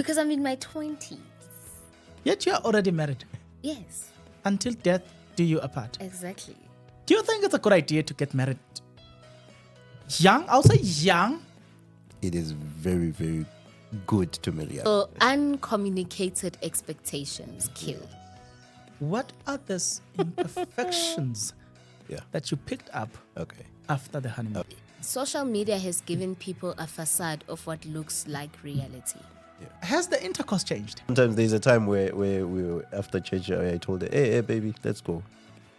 Because I'm in my 20s. Yet you are already married. Yes, Until death do you apart. exactly. Do you think it's a good idea to get married young? I'll say young. It is very, very good to marry young. So uncommunicated expectations kill. What are these imperfections Yeah. that you picked up Okay. after the honeymoon? Social media has given people a facade of what looks like reality. Has the intercourse changed? Sometimes there's a time where we were, after church, I told her, hey, baby, let's go.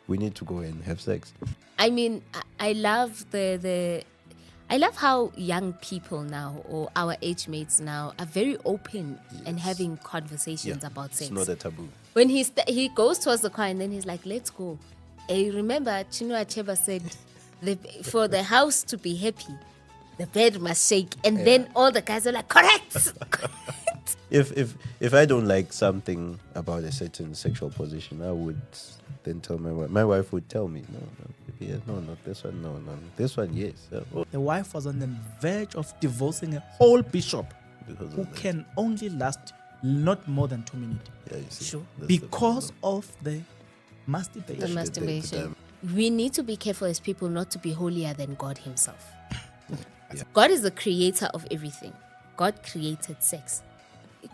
We need to go and have sex. I mean, I love I love how young people now, or our age mates now, are very open and having conversations about sex. It's not a taboo. When he goes towards the car and then he's like, let's go. Remember, Chinua Achebe said, for the house to be happy, the bed must shake. And then all the guys are like, correct. If I don't like something about a certain sexual position, I would then tell my wife. My wife would tell me, no, not this one, no, this one, yes. The wife was on the verge of divorcing a whole bishop Because who of that. can only last not more than 2 minutes Yeah, you see, Sure. that's the because problem. of the masturbation. The masturbation. time. We need to be careful as people not to be holier than God himself. Yeah. God is the creator of everything. God created sex.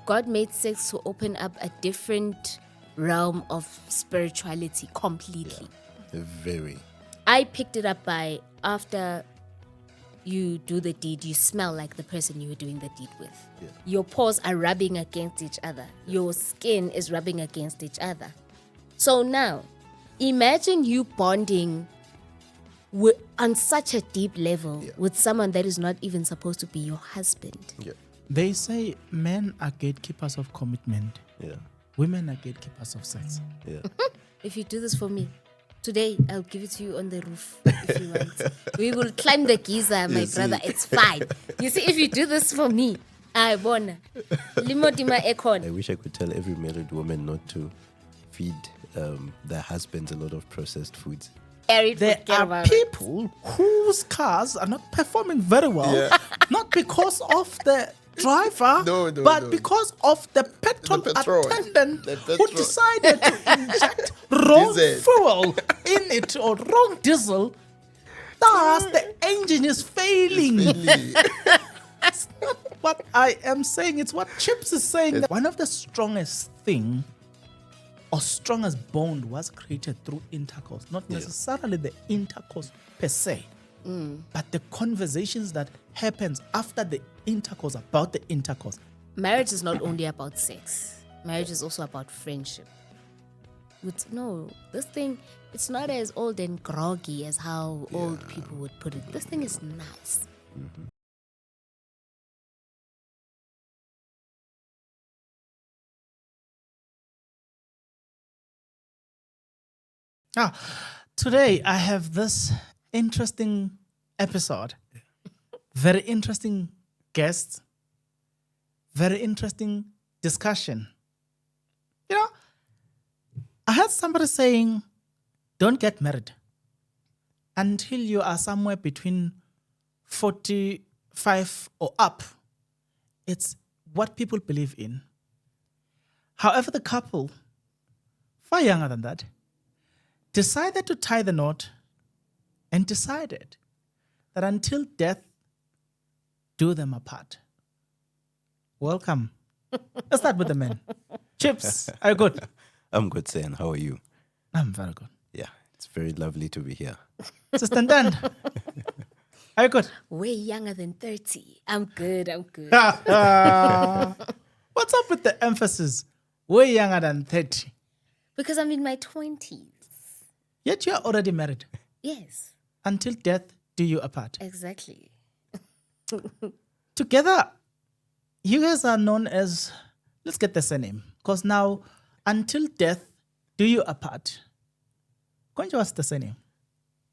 God made sex to open up a different realm of spirituality completely. Very. I picked it up by after you do the deed, you smell like the person you were doing the deed with. Yeah. Your paws are rubbing against each other. Your skin is rubbing against each other. So now, imagine you bonding on such a deep level with someone that is not even supposed to be your husband. Yeah. They say men are gatekeepers of commitment. Yeah. Women are gatekeepers of sex. Yeah. If you do this for me, today I'll give it to you on the roof if you want. We will climb the giza, my brother. It's fine. You see, if you do this for me, I won. Limodima I ekon. wish I could tell every married woman not to feed their husbands a lot of processed foods. There are people whose cars are not performing very well, not because of the driver, but because of the petrol attendant who decided to inject wrong fuel in it or wrong diesel. Thus, the engine is failing. It's not what I am saying, it's what Chips is saying. One of the strongest thing or strongest bond was created through intercourse, not necessarily the intercourse per se, but the conversations that happens after the intercourse about the intercourse. Marriage is not only about sex. Marriage is also about friendship. This thing, it's not as old and groggy as how old people would put it. This thing is nice. Now, today I have this interesting episode, very interesting guest, very interesting discussion. You know, I heard somebody saying, don't get married until you are somewhere between 45 or up. It's what people believe in. However, the couple, far younger than that, decided to tie the knot and decided that until death do them apart. Welcome. Let's start with the men. Chips, are you good? I'm good, Sen. How are you? I'm very good. Yeah, it's very lovely to be here. Sister Dan, are you good? Way younger than 30. I'm good. What's up with the emphasis? Way younger than 30. Because I'm in my 20s. Yet you are already married. Yes, Until death do you apart. exactly. Together, you guys are known as, let's get the surname. Because now, until death do you apart. Konja, what's the surname?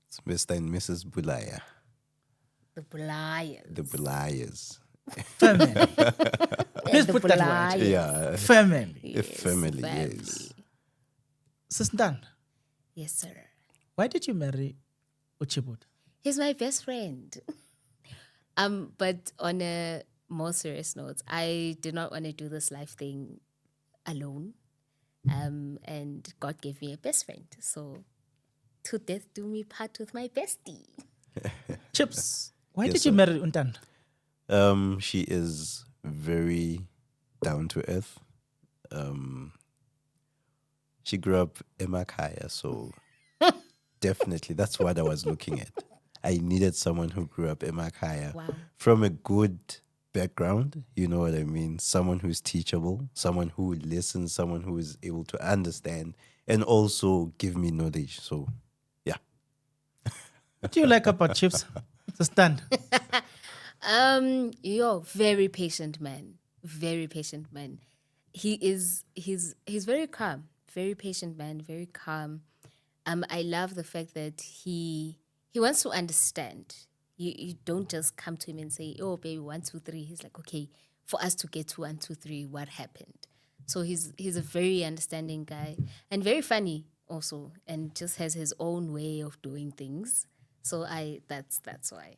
It's Mr. and Mrs. Bulaya. The Beliars. The Bulayas. Family. Please the put that Beliars. word. Yeah. Family. Yes, Family, yes. Sister Dan, Yes, sir. why did you marry Uchibut? He's my best friend. But on a more serious notes, I did not want to do this life thing alone. And God gave me a best friend. So to death do me part with my bestie. Chips, why Yes, did you sir. marry Untan? She is very down to earth. She grew up in Makaya, so definitely that's what I was looking at. I needed someone who grew up in Makaya Wow. from a good background, you know what I mean? Someone who's teachable, someone who would listen, someone who is able to understand and also give me knowledge. So, yeah. What do you like about Chips? The stand. Very patient man. Very patient man. He's very calm. Very patient man, very calm. I love the fact that he wants to understand. You don't just come to him and say, "Oh, baby, 1, 2, 3." He's like, "Okay, for us to get to 1, 2, 3, what happened?" So he's a very understanding guy and very funny also, and just has his own way of doing things. So that's why.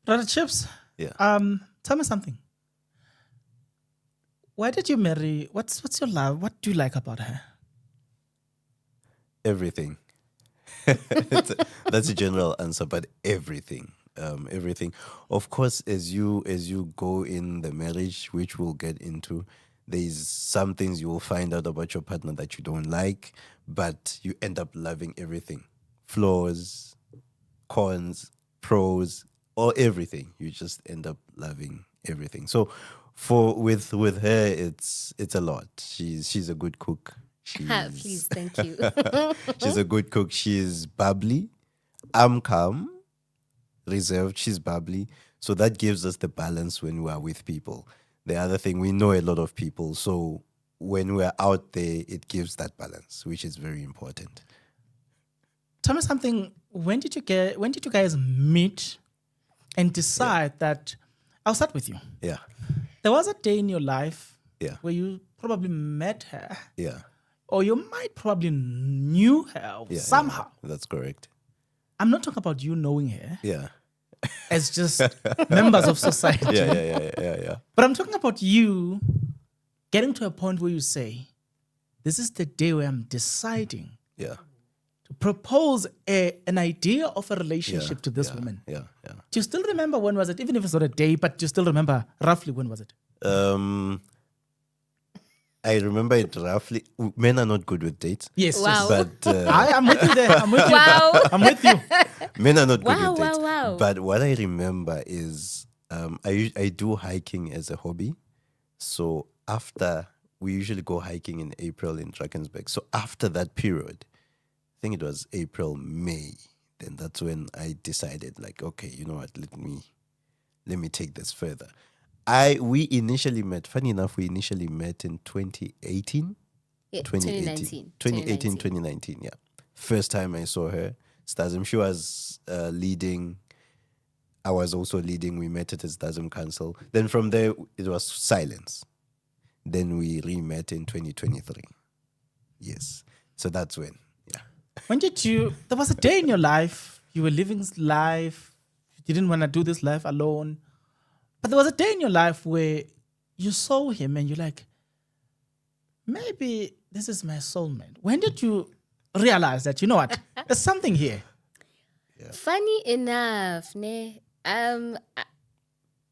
Brother Chips, Yeah. tell me something. Why did you marry? What's your love? What do you like about her? Everything. That's a general answer, but everything. Everything. Of course, as you go in the marriage, which we'll get into, there's some things you will find out about your partner that you don't like, but you end up loving everything. Flaws, cons, pros, or everything. You just end up loving everything. So with her it's a lot. She's a good cook. Please, thank you. She's a good cook. She's bubbly. I'm calm, reserved. She's bubbly. So that gives us the balance when we are with people. The other thing, we know a lot of people. So when we're out there, it gives that balance, which is very important. Tell me something. When did you guys meet and decide that I'll start with you? Yeah. There was a day in your life Yeah. where you probably met her, Yeah. or you might probably knew her Yeah. somehow. Yeah. That's correct. I'm not talking about you knowing her Yeah. as just members of society. Yeah. But I'm talking about you getting to a point where you say, this is the day where I'm deciding Yeah. to propose an idea of a relationship to this yeah, woman. Yeah. Do you still remember when was it? Even if it's not a day, but do you still remember roughly when was it? I remember it roughly. Men are not good with dates. Yes. Wow. But I'm with you there. I'm with you. Wow. I'm with you. men are not good Wow, with dates. wow. But what I remember is I do hiking as a hobby. So after, we usually go hiking in April in Drakensberg. So after that period, I think it was April, May, then that's when I decided, like, okay, you know what, let me take this further. We initially met, funny enough, we initially met in 2018. Yeah, 2018. 2019. 2019, yeah. First time I saw her, Stasm, she was leading. I was also leading. We met at a Stasm Council. Then from there, it was silence. Then we re-met in 2023. Yes. So that's when, yeah. When did you, there was a day in your life, you were living life, you didn't want to do this life alone. But there was a day in your life where you saw him and you're like, maybe this is my soulmate. When did you realize that, you know what, there's something here? Yeah. Funny enough,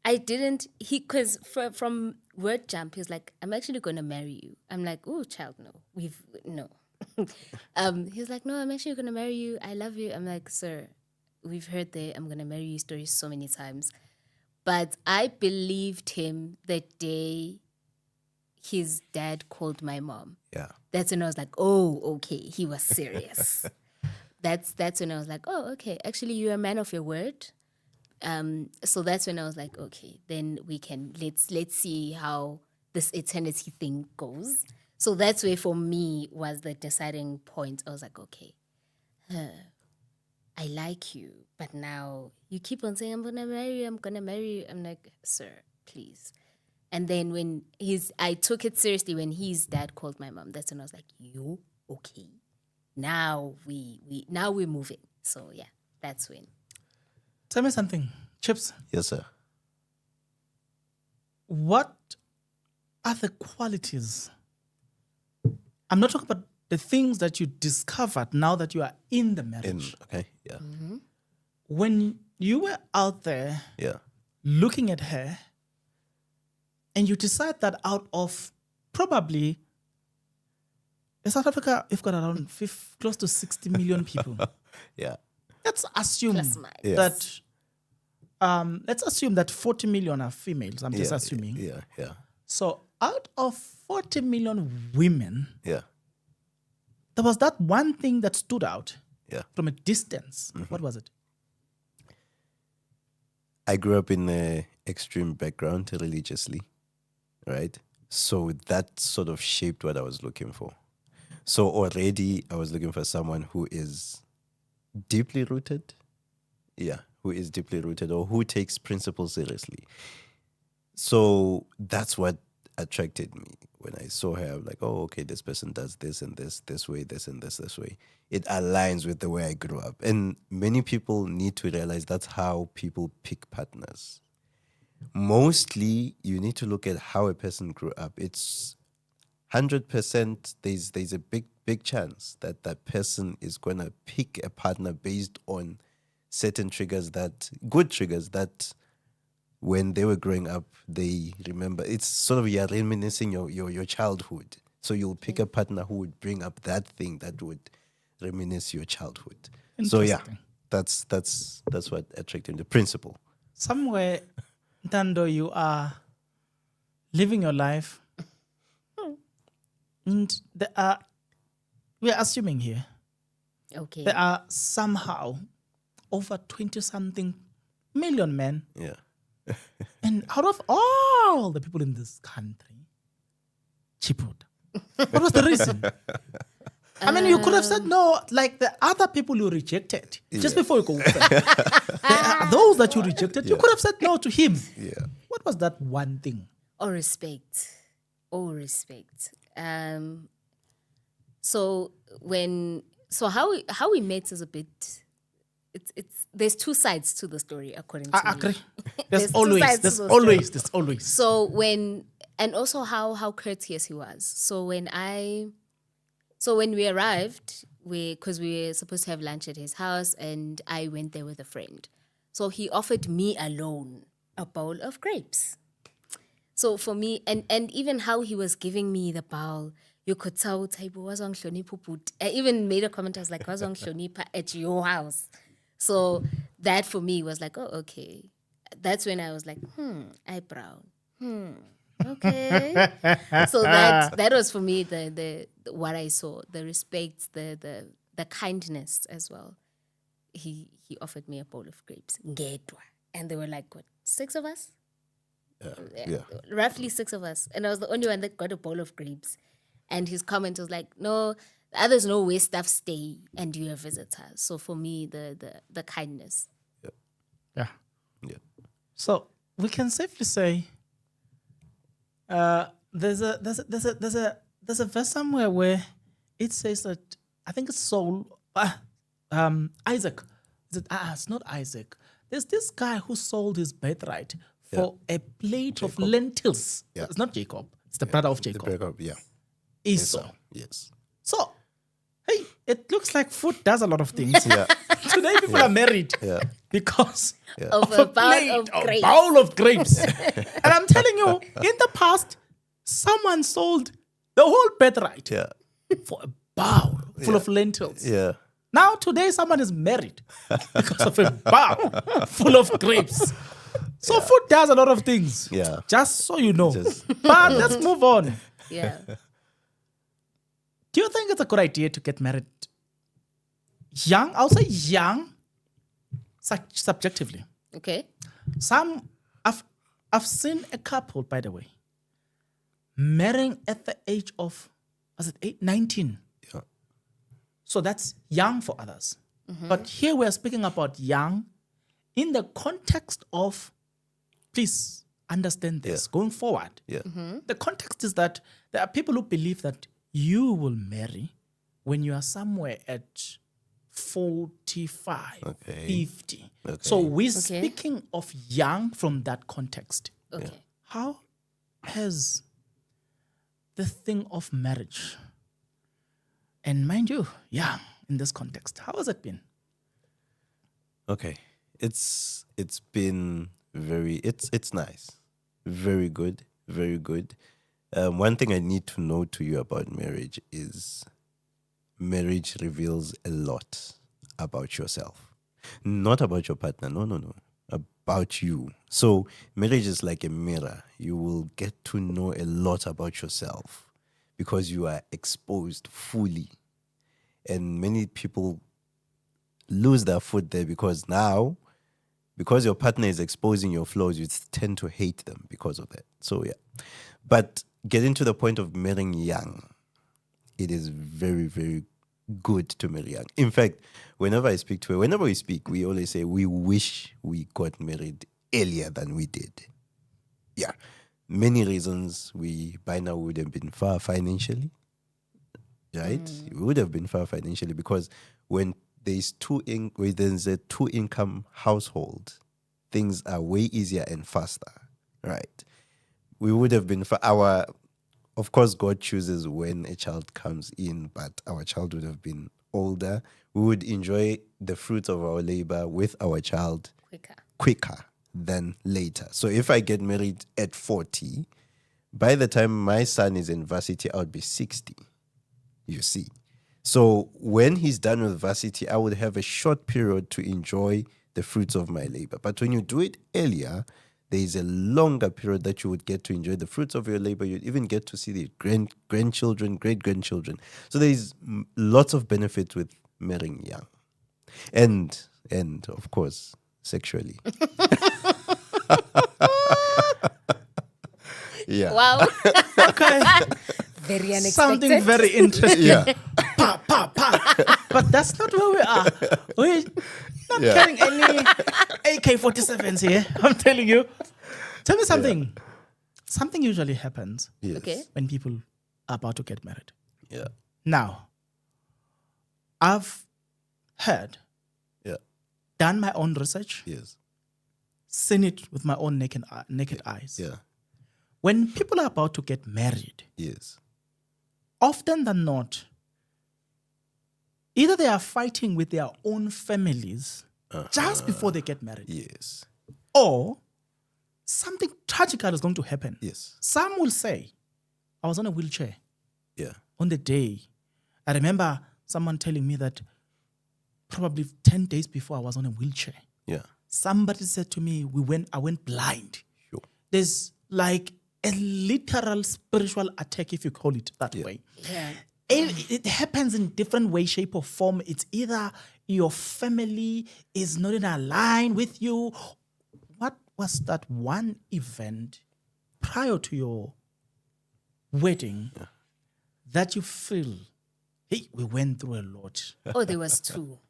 I didn't, because from word jump, he was like, I'm actually going to marry you. I'm like, oh, child, no. He was like, no, I'm actually going to marry you. I love you. I'm like, sir, we've heard the I'm going to marry you story so many times. But I believed him the day his dad called my mom. Yeah. That's when I was like, oh, okay, he was serious. That's when I was like, oh, okay, actually you're a man of your word. So that's when I was like, okay, then we can let's see how this eternity thing goes. So that's where for me was the deciding point. I was like, okay, I like you, but now you keep on saying I'm gonna marry you. I'm like, sir, please. And then when I took it seriously when his dad called my mom. That's when I was like, you okay? Now we're moving. So yeah, that's when. Tell me something, Chips. Yes, sir. what are the qualities? I'm not talking about the things that you discovered now that you are in the marriage. When you were out there looking at her and you decide that out of probably in South Africa, you've got around close to 60 million people. Let's assume that let's assume that 40 million are females. I'm just assuming. So out of 40 million women, there was that one thing that stood out from a distance. What was it? I grew up in an extreme background religiously, right? So that sort of shaped what I was looking for. So already I was looking for someone who is deeply rooted. Who is deeply rooted or who takes principles seriously. So that's what attracted me. When I saw her, I'm like, oh, okay, this person does this and this way, this and this way. It aligns with the way I grew up. And many people need to realize that's how people pick partners. Mostly, you need to look at how a person grew up. It's 100%, there's a big chance that that person is going to pick a partner based on certain good triggers that when they were growing up, they remember. It's sort of you're reminiscing your childhood. So you'll pick a partner who would bring up that thing that would reminisce your childhood. So that's what attracted me, the principle. Somewhere, Ntando, you are living your life. And we are assuming here, there are somehow over 20-something million men. And out of all the people in this country, Chiput, what was the reason? I mean, you could have said no, like the other people you rejected, just before you go. There are those that you rejected, you could have said no to him. What was that one thing? All respect. So how we met is a bit. It's there's two sides to the story according to me. I agree. There's always. So and also how courteous he was. So when we arrived, because we were supposed to have lunch at his house, and I went there with a friend. So he offered me alone a bowl of grapes. So for me, and even how he was giving me the bowl, you could tell I even made a comment, I was like, at your house. So that for me was like, oh, okay. That's when I was like, eyebrow. Okay. So that was for me the what I saw, the respect, the kindness as well. He offered me a bowl of grapes. And there were like, what, 6 of us? Roughly 6 of us. And I was the only one that got a bowl of grapes. And his comment was like, no, the others know where staff stay and you have visitors. So for me, the kindness. Yeah. So we can safely say there's a verse somewhere where it says that, I think it's Isaac. It's not Isaac. There's this guy who sold his birthright for a plate of lentils. It's not Jacob. It's the brother of Jacob. Esau. Yes. So, hey, it looks like food does a lot of things. Today people are married because of a bowl of grapes. And I'm telling you, in the past, someone sold the whole birthright for a bowl full of lentils. Now today someone is married because of a bowl full of grapes. So food does a lot of things. Just so you know. But let's move on. Do you think it's a good idea to get married young? I'll say young, subjectively. Okay. I've seen a couple, by the way, marrying at the age of, 19? So that's young for others. But here we are speaking about young in the context of, please understand this, going forward. The context is that there are people who believe that you will marry when you are somewhere at 45, 50. So we're speaking of young from that context. Okay. How has the thing of marriage. And mind you, in this context, how has it been? Okay. It's been it's nice. Very good. Very good. One thing I need to know to you about marriage is marriage reveals a lot about yourself. Not about your partner. No. About you. So marriage is like a mirror. You will get to know a lot about yourself because you are exposed fully. And many people lose their foot there because your partner is exposing your flaws, you tend to hate them because of that. So yeah. But getting to the point of marrying young, it is very, very good to marry young. In fact, whenever we speak, we always say we wish we got married earlier than we did. Yeah. Many reasons. We by now would have been far financially. Right? We would have been far financially because when there's a two-income household, things are way easier and faster. Right? We would have been of course, God chooses when a child comes in, but our child would have been older. We would enjoy the fruits of our labor with our child quicker than later. So if I get married at 40, by the time my son is in varsity, I would be 60. You see. So when he's done with varsity, I would have a short period to enjoy the fruits of my labor. But when you do it earlier, there is a longer period that you would get to enjoy the fruits of your labor. You'd even get to see the grandchildren, great-grandchildren. So there is lots of benefits with marrying young. And of course, sexually. Yeah. Wow. Okay. Very unexpected. Something very interesting. Yeah. But that's not where we are. We're not carrying any AK-47s here. I'm telling you. Tell me something. Yeah. Something usually happens when people are about to get married. Yeah. Now, I've heard, done my own research, seen it with my own naked eyes. Yeah. When people are about to get married, often than not, either they are fighting with their own families just before they get married. Yes. Or something tragical is going to happen. Yes. Some will say, I was on a wheelchair. Yeah. On the day. I remember someone telling me that probably 10 days before I was on a wheelchair. Yeah. Somebody said to me, I went blind. Sure. There's like a literal spiritual attack, if you call it that way. Yeah. It happens in different way, shape, or form. It's either your family is not in a line with you. What was that one event prior to your wedding that you feel, hey, we went through a lot? Oh, there was two.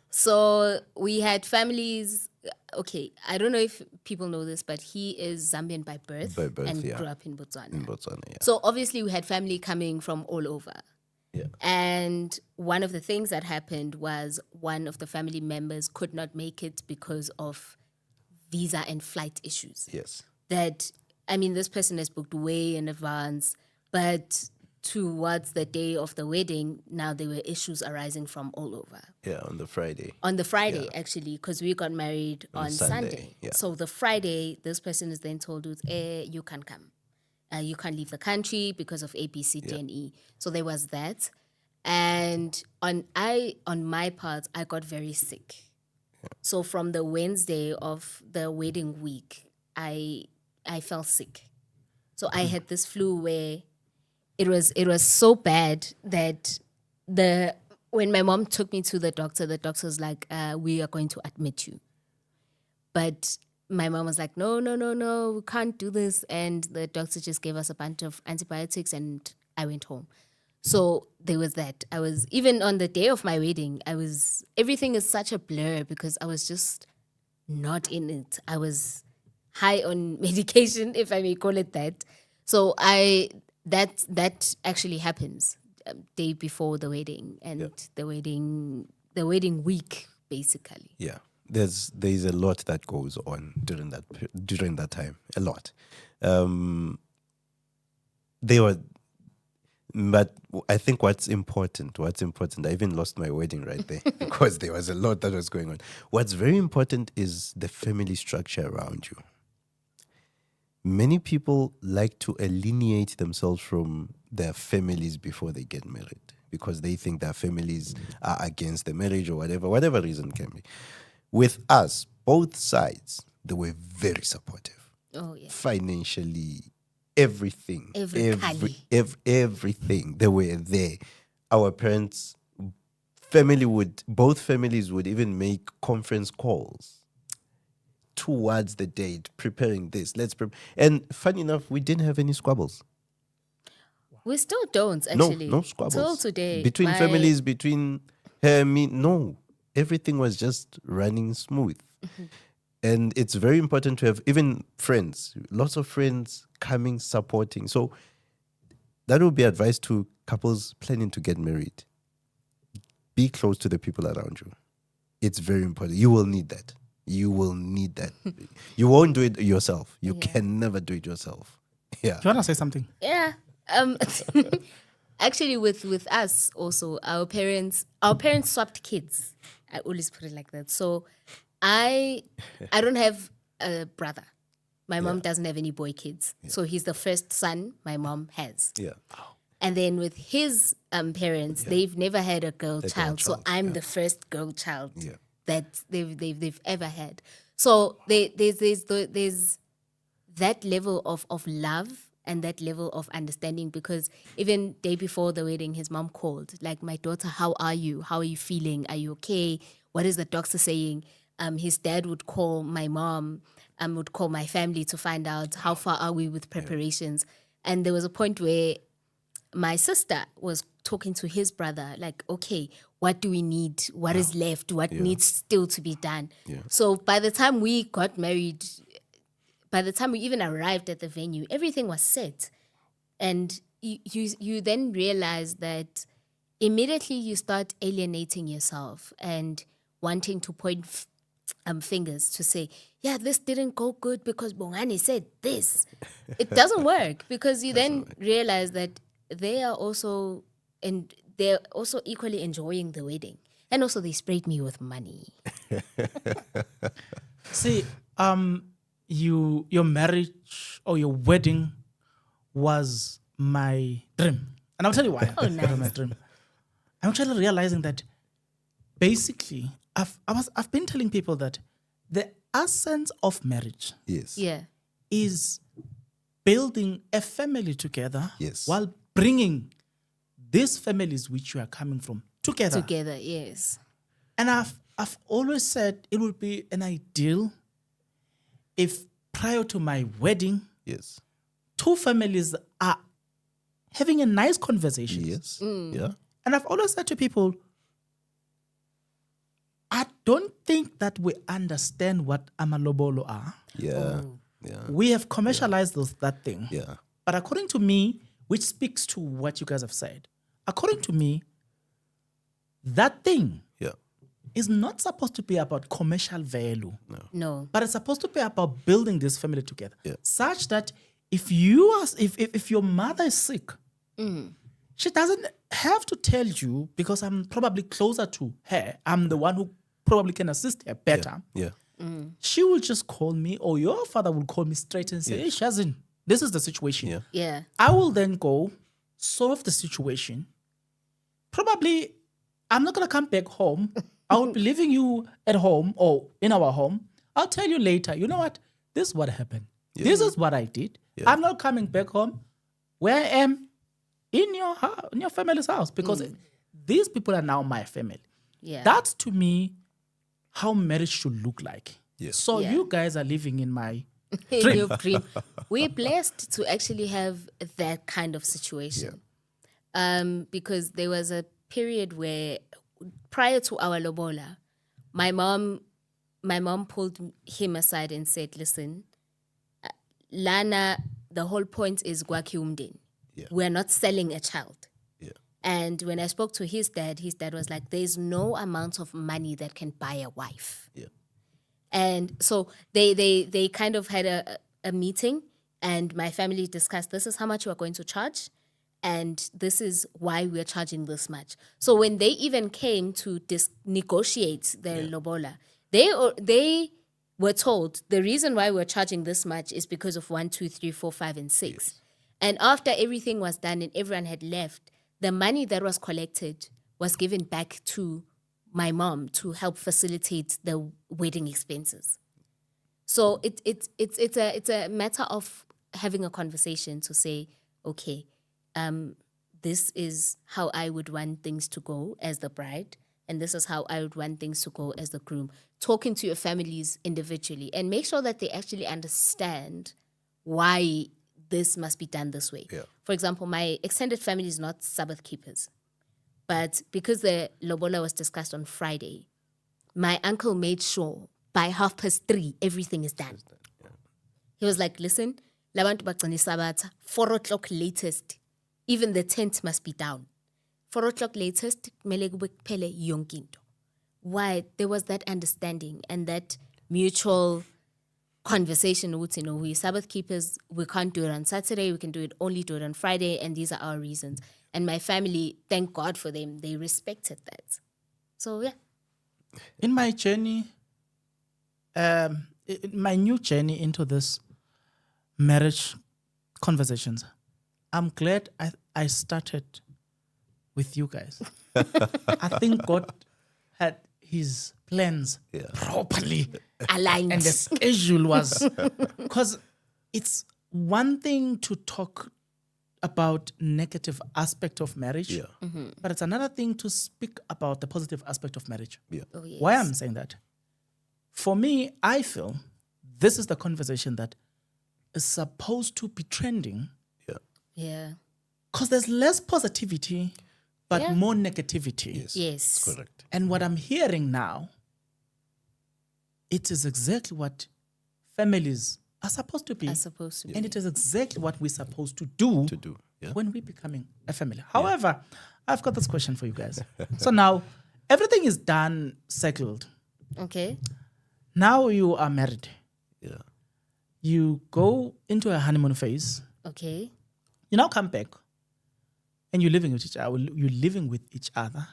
So we had families. Okay, I don't know if people know this, but he is Zambian by birth and grew up in Botswana. So obviously we had family coming from all over. Yeah. And one of the things that happened was one of the family members could not make it because of visa and flight issues. Yes. This person has booked way in advance, but towards the day of the wedding, now there were issues arising from all over. Yeah, on the Friday. Actually, because we got married on Sunday. Yeah. So the Friday, this person is then told, you can't come. You can't leave the country because of A, B, C, D, and E. So there was that. And on my part, I got very sick. Yeah. So from the Wednesday of the wedding week, I fell sick. So I had this flu where it was so bad that when my mom took me to the doctor was like, we are going to admit you. But my mom was like, no, we can't do this. And the doctor just gave us a bunch of antibiotics and I went home. So there was that. I was, even on the day of my wedding, everything is such a blur because I was just not in it. I was high on medication, if I may call it that. So that actually happens day before the wedding and the wedding week, basically. Yeah. there's a lot that goes on during that time. A lot. They were, but I think what's important. I even lost my wedding right there because there was a lot that was going on. What's very important is the family structure around you. Many people like to alienate themselves from their families before they get married because they think their families are against the marriage or whatever reason can be. With us, both sides, they were very supportive. Oh, yeah. Financially, everything. Everything. They were there. Our parents, both families would even make conference calls towards the date, preparing this. And funny enough, we didn't have any squabbles. We still don't, actually. No squabbles. Till today. Between families, between her and me, no. Everything was just running smooth. Mm-hmm. And it's very important to have even friends, lots of friends coming, supporting. So that would be advice to couples planning to get married. Be close to the people around you. It's very important. You will need that. You won't do it yourself. You can never do it yourself. Yeah. Do you want to say something? Yeah. Actually, with us also, our parents swapped kids. I always put it like that. So I don't have a brother. My mom doesn't have any boy kids. Yeah. So he's the first son my mom has. Yeah. And then with his parents, they've never had a girl child. So I'm the first girl child that they've ever had. So there's that level of love and that level of understanding, because even day before the wedding, his mom called, like, my daughter, how are you? How are you feeling? Are you okay? What is the doctor saying? His dad would call my mom, would call my family to find out how far are we with preparations. And there was a point where my sister was talking to his brother, like, okay, what do we need? What is left? What needs still to be done? Yeah. So by the time we got married, by the time we even arrived at the venue, everything was set. And you then realize that immediately you start alienating yourself and wanting to point fingers to say, yeah, this didn't go good because Bongani said this. It doesn't work, because you then realize that they are also, and they're also equally enjoying the wedding. And also they sprayed me with money. See, your marriage or your wedding was my dream. And I'll tell you why. Oh, nice. It was my dream. I'm actually realizing that basically I've been telling people that the essence of marriage is building a family together while bringing these families which you are coming from together. Together, yes. And I've always said it would be an ideal if prior to my wedding, two families are having a nice conversation. Yes. Yeah. And I've always said to people, I don't think that we understand what amalobolo are. Yeah. Oh. Yeah. We have commercialized that thing. Yeah. But according to me, which speaks to what you guys have said, according to me, that thing is not supposed to be about commercial value. No. But it's supposed to be about building this family together. Yeah. Such that if your mother is sick, she doesn't have to tell you, because I'm probably closer to her. I'm the one who probably can assist her better. Yeah. She will just call me, or your father will call me straight and say, hey, Shazin, this is the situation. Yeah. I will then go solve the situation. Probably, I'm not going to come back home. I will be leaving you at home or in our home. I'll tell you later, you know what? This is what happened. Yeah. This is what I did. Yeah. I'm not coming back home. Where I am, in your family's house, because these people are now my family. Yeah. That's, to me, how marriage should look like. Yes. So you guys are living in my dream. Your dream. We're blessed to actually have that kind of situation. Yeah. Because there was a period where, prior to our lobola, my mom pulled him aside and said, listen, Lana, the whole point is gwaki umdeni. We're not selling a child. Yeah. And when I spoke to his dad was like, there's no amount of money that can buy a wife. Yeah. And so they kind of had a meeting, and my family discussed, this is how much we're going to charge, and this is why we're charging this much. So when they even came to negotiate the lobola, they were told the reason why we're charging this much is because of 1, 2, 3, 4, 5, and 6. Yes. And after everything was done and everyone had left, the money that was collected was given back to my mom to help facilitate the wedding expenses. So it's a matter of having a conversation to say, okay, this is how I would want things to go as the bride, and this is how I would want things to go as the groom. Talking to your families individually and make sure that they actually understand why this must be done this way. Yeah. For example, my extended family is not Sabbath keepers, but because the lobola was discussed on Friday, my uncle made sure by 3:30 everything is done. Yeah. He was like, listen, labantu bagcina Sabbath 4 o'clock latest. Even the tent must be down. 4 o'clock latest, kumele kube kuphele yonke into. Why? There was that understanding and that mutual conversation with, we Sabbath keepers, we can't do it on Saturday, we can only do it on Friday, and these are our reasons. And my family, thank God for them, they respected that. So, yeah. In my journey, my new journey into this marriage conversations, I'm glad I started with you guys. I think God had his plans properly aligned. And the schedule was... Because it's one thing to talk about negative aspect of marriage, but it's another thing to speak about the positive aspect of marriage. Yeah. Oh, yes. Why I'm saying that? For me, I feel this is the conversation that is supposed to be trending. Yeah. Because there's less positivity, but more negativity. Yes. Correct. And what I'm hearing now, it is exactly what families are supposed to be. And it is exactly what we're supposed to do, when we're becoming a family. However, I've got this question for you guys. So now, everything is done, settled. Okay. Now you are married. Yeah. You go into a honeymoon phase. Okay. You now come back and you're living with each other. You're living with each other.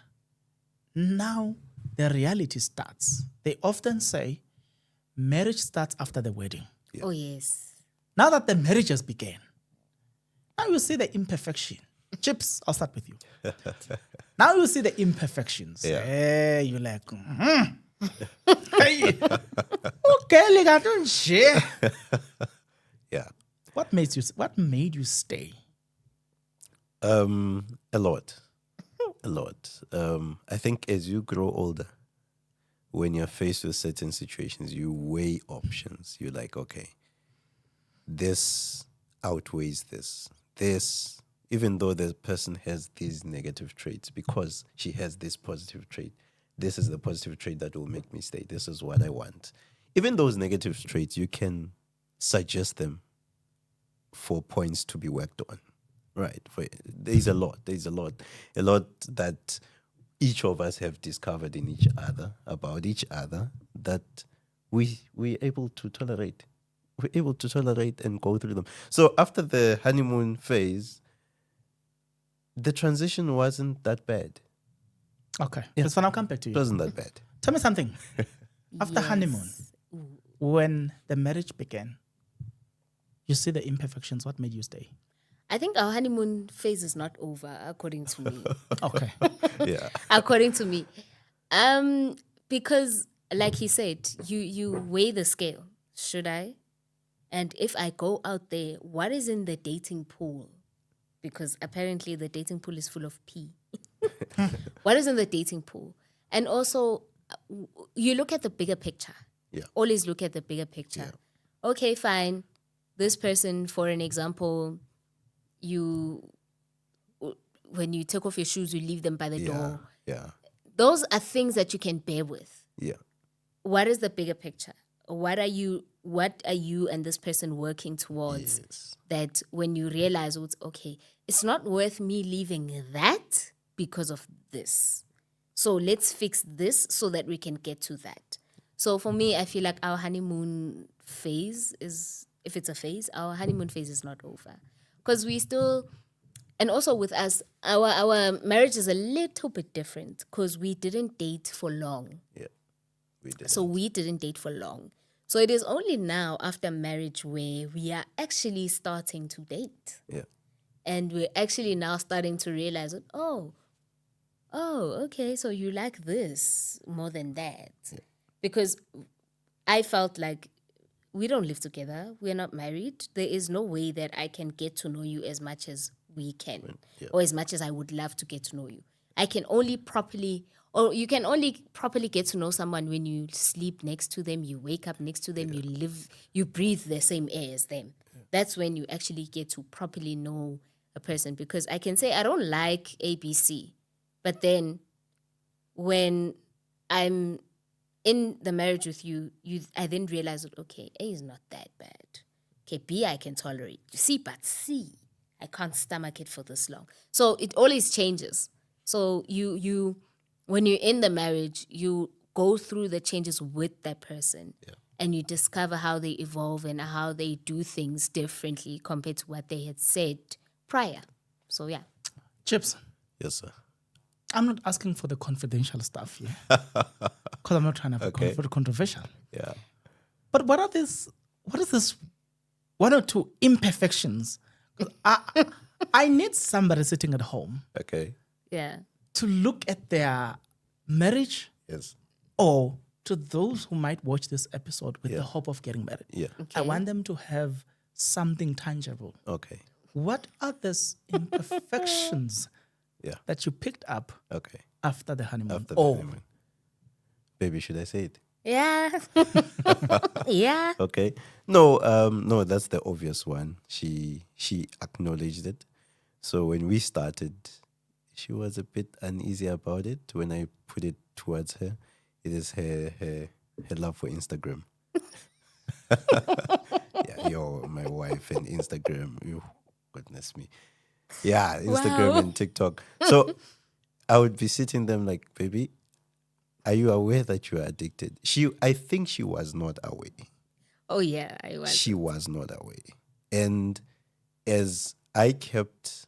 Now the reality starts. They often say marriage starts after the wedding. Yeah. Oh, yes. Now that the marriage has begun, now you see the imperfection. Chips, I'll start with you. Now you see the imperfections. Yeah. Hey, you're like, hey, okay, yeah. What made you stay? A lot. I think as you grow older, when you're faced with certain situations, you weigh options. You're like, okay, this outweighs this. This, even though the person has these negative traits, because she has this positive trait, this is the positive trait that will make me stay. This is what I want. Even those negative traits, you can suggest them for points to be worked on. Right. There's a lot that each of us have discovered in each other, about each other, that we're able to tolerate. We're able to tolerate and go through them. So after the honeymoon phase, the transition wasn't that bad. Okay. Yeah. That's when I'll come back to you. It wasn't that bad. Tell me something. After honeymoon, when the marriage began, you see the imperfections. What made you stay? I think our honeymoon phase is not over, according to me. Okay. Yeah. According to me. Because, like he said, you weigh the scale. Should I? And if I go out there, what is in the dating pool? Because apparently the dating pool is full of pee. What is in the dating pool? And also, you look at the bigger picture. Yeah. Always look at the bigger picture. Yeah. Okay, fine. This person, for an example, when you take off your shoes, you leave them by the door. Yeah. Those are things that you can bear with. Yeah. What is the bigger picture? What are you and this person working towards? Yes. That when you realize, okay, it's not worth me leaving that because of this. So let's fix this so that we can get to that. So for me, I feel like our honeymoon phase is, if it's a phase, our honeymoon phase is not over. Because we still, and also with us, our marriage is a little bit different because we didn't date for long. Yeah, we did. So we didn't date for long. So it is only now after marriage where we are actually starting to date. Yeah. And we're actually now starting to realize, that, oh, okay, so you like this more than that. Yeah. Because I felt like we don't live together. We're not married. There is no way that I can get to know you as much as we can, or as much as I would love to get to know you. I can only properly, or you can only properly get to know someone when you sleep next to them, you wake up next to them, you live, you breathe the same air as them. That's when you actually get to properly know a person. Because I can say I don't like ABC, but then when I'm in the marriage with you, I then realize that, okay, A is not that bad. Okay, B I can tolerate. C, but C, I can't stomach it for this long. So it always changes. So you when you're in the marriage, you go through the changes with that person. Yeah. And you discover how they evolve and how they do things differently compared to what they had said prior. So yeah. Chips. Yes, sir. I'm not asking for the confidential stuff here. Because I'm not trying to have a controversial. Yeah. But what is this one or two imperfections? 'Cause I need somebody sitting at home. Okay. Yeah. To look at their marriage. Yes. Or to those who might watch this episode with the hope of getting married. Yeah. Okay. I want them to have something tangible. Okay. What are these imperfections that you picked up after the honeymoon? After the honeymoon. Baby, should I say it? Yeah. Yeah. Okay. No, that's the obvious one. She acknowledged it. So when we started, she was a bit uneasy about it. When I put it towards her, it is her love for Instagram. My wife and Instagram. Goodness me. Yeah, Instagram and TikTok. So I would be sitting there like, baby, are you aware that you are addicted? I think she was not aware. Oh yeah, I was. She was not aware. And as I kept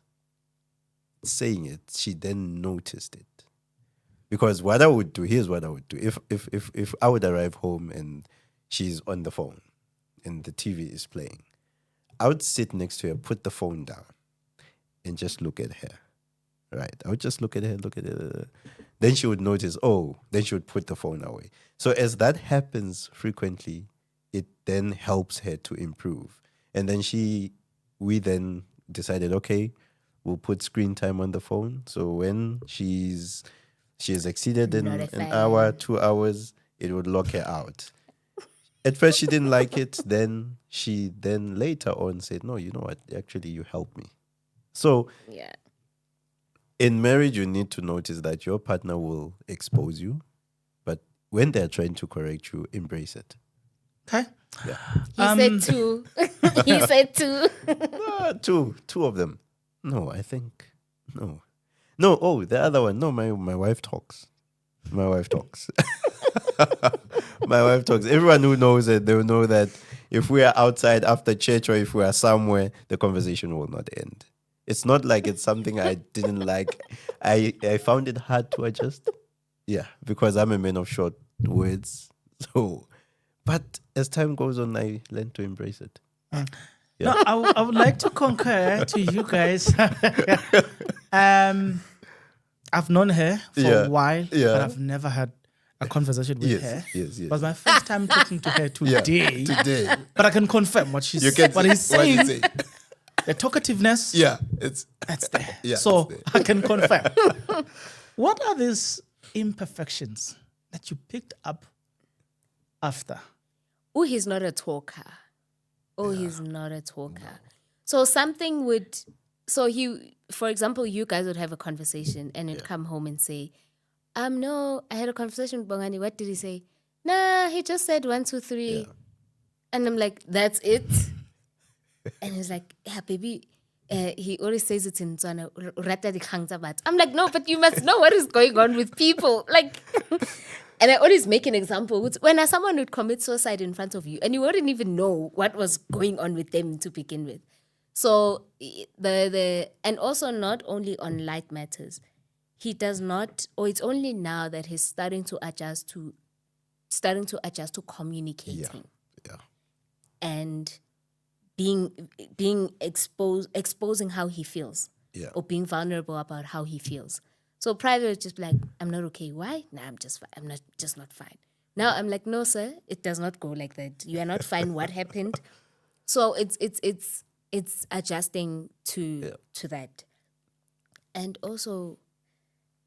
saying it, she then noticed it. Because what I would do, here's what I would do. If I would arrive home and she's on the phone and the TV is playing, I would sit next to her, put the phone down, and just look at her. Right? I would just look at her. Then she would notice, then she would put the phone away. So as that happens frequently, it then helps her to improve. And then we then decided, okay, we'll put screen time on the phone. So when she has exceeded an hour, 2 hours, it would lock her out. At first, she didn't like it. Then she later on said, no, you know what? Actually, you helped me. So in marriage, you need to notice that your partner will expose you. But when they're trying to correct you, embrace it. Okay. Yeah. He said two. He said two. Two of them. No, I think no. No, the other one. No, my wife talks. My wife talks. My wife talks. Everyone who knows it, they will know that if we are outside after church or if we are somewhere, the conversation will not end. It's not like it's something I didn't like. I found it hard to adjust. Yeah, because I'm a man of short words. So, but as time goes on, I learn to embrace it. Yeah. No, I would like to concur to you guys. I've known her for a while, but I've never had a conversation with her. Yes. It was my first time talking to her today. Today. But I can confirm what he's saying. The talkativeness, that's there. Yeah, so there. I can confirm. What are these imperfections that you picked up after? Oh, he's not a talker. He's not a talker. No. So something would, for example, you guys would have a conversation and you'd come home and say, no, I had a conversation with Bongani. What did he say? Nah, he just said 1, 2, 3. Yeah. And I'm like, that's it? And he's like, yeah, baby, he always says it in Tswana, "Rata dikgang tsa batho." I'm like, no, but you must know what is going on with people. Like, and I always make an example. When someone would commit suicide in front of you and you wouldn't even know what was going on with them to begin with. So and also not only on light matters, he does not, or it's only now that he's starting to adjust to communicating and being exposing how he feels or being vulnerable about how he feels. So prior it was just like, I'm not okay. Why? Nah, I'm just fine. I'm not fine. Now I'm like, no, sir, it does not go like that. You are not fine. What happened? So it's adjusting to that. And also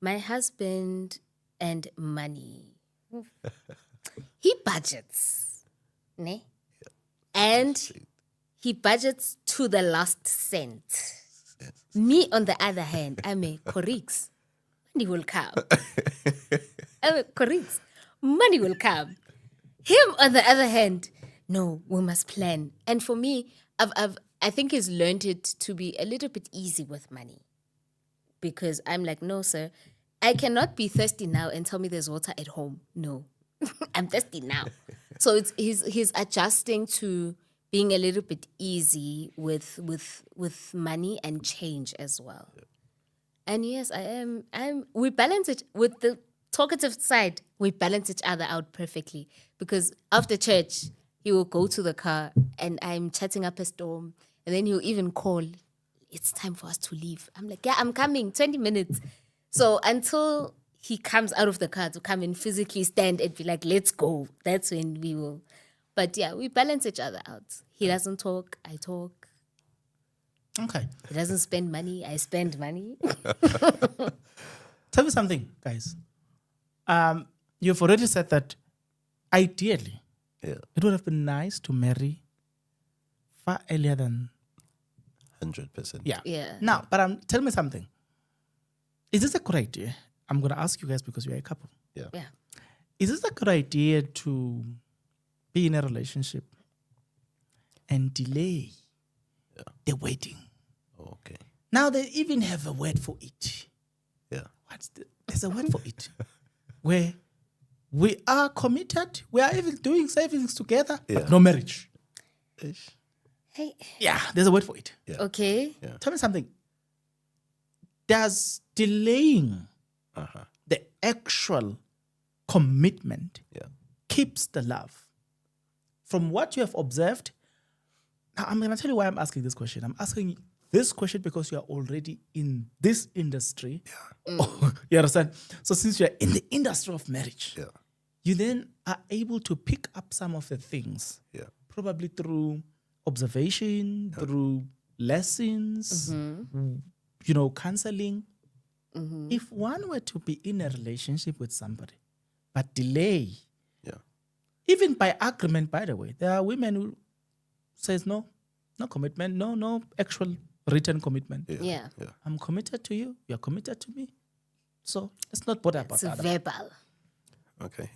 my husband and money. He budgets. Ne? And he budgets to the last cent. Yes. Me, on the other hand, I'm a Corix. Money will come. I'm a Corix. Money will come. Him, on the other hand, no, we must plan. And for me, I think he's learned it to be a little bit easy with money. Because I'm like, no, sir, I cannot be thirsty now and tell me there's water at home. No, I'm thirsty now. So he's adjusting to being a little bit easy with money and change as well. Yeah. And yes, we balance it with the talkative side. We balance each other out perfectly because after church, he will go to the car and I'm chatting up a storm. And then he'll even call, it's time for us to leave. I'm like, yeah, I'm coming, 20 minutes. So until he comes out of the car to come and physically stand and be like, let's go, that's when we will. But yeah, we balance each other out. He doesn't talk, I talk. Okay. He doesn't spend money, I spend money. Tell me something, guys. You've already said that ideally, it would have been nice to marry far earlier than 100%. Yeah. Now, but tell me something. Is this a good idea? I'm going to ask you guys because you're a couple. Yeah. Is this a good idea to be in a relationship and delay the wedding? Okay. Now they even have a word for it. Yeah. There's a word for it. Where we are committed, we are even doing savings together, but no marriage. Ish. Hey. Yeah, there's a word for it. Yeah. Okay. Yeah. Tell me something. Does delaying the actual commitment keeps the love? From what you have observed, now I'm going to tell you why I'm asking this question. I'm asking this question because you are already in this industry. Yeah. You understand? So since you're in the industry of marriage, you then are able to pick up some of the things, probably through observation, through lessons, counseling. If one were to be in a relationship with somebody, but delay, even by agreement, by the way, there are women who says no commitment, no actual written commitment. Yeah. I'm committed to you, you're committed to me. So let's not bother about that. It's verbal. Okay.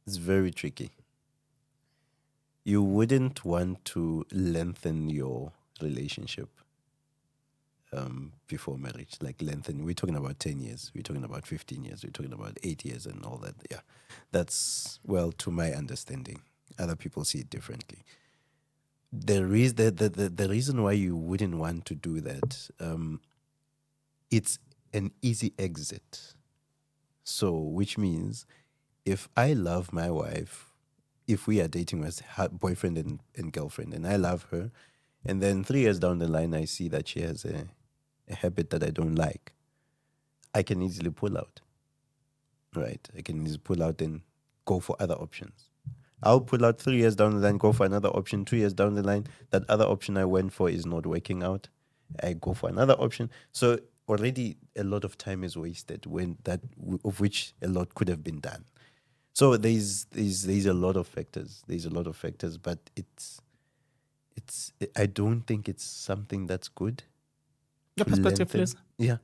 It's very tricky. You wouldn't want to lengthen your relationship before marriage, like lengthen. We're talking about 10 years, we're talking about 15 years, we're talking about 8 years and all that. Yeah, that's, well, to my understanding. Other people see it differently. The reason why you wouldn't want to do that, it's an easy exit. So, which means if I love my wife, if we are dating as boyfriend and girlfriend, and I love her, and then 3 years down the line, I see that she has a habit that I don't like, I can easily pull out. Right? I can easily pull out and go for other options. I'll pull out 3 years down the line, go for another option. 2 years down the line, that other option I went for is not working out. I go for another option. So already a lot of time is wasted of which a lot could have been done. So there's a lot of factors. There's a lot of factors, but I don't think it's something that's good. Your perspective, please. Yeah.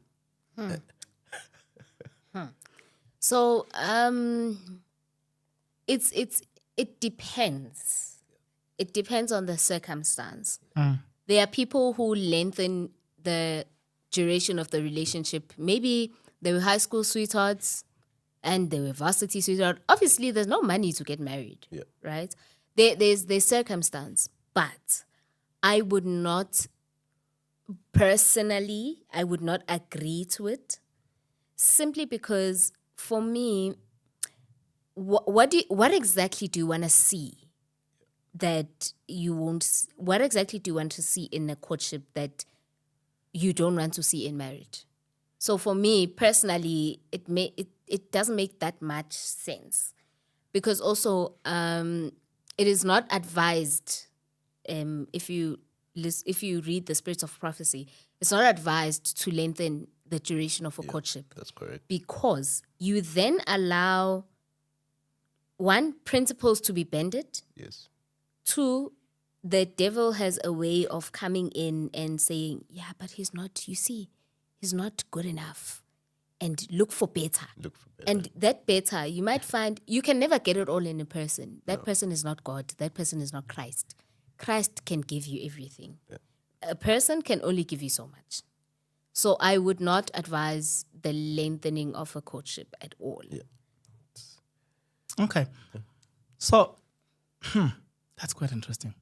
So it depends. it depends on the circumstance. There are people who lengthen the duration of the relationship. Maybe they were high school sweethearts and they were varsity sweethearts. Obviously, there's no money to get married, right? There's circumstance. But I would not, personally, I would not agree to it, simply because for me, what exactly do you want to see that you won't? What exactly do you want to see in a courtship that you don't want to see in marriage? So for me personally, it doesn't make that much sense, because also it is not advised. If you read the Spirits of Prophecy, it's not advised to lengthen the duration of a courtship. That's correct. Because you then allow, one, principles to be bended. Yes. Two, the devil has a way of coming in and saying, yeah, but he's not good enough. And look for better. And that better, you might find, you can never get it all in a person. That person is not God. That person is not Christ. Christ can give you everything. Yeah. A person can only give you so much. So I would not advise the lengthening of a courtship at all. Yeah. Okay. So, that's quite interesting.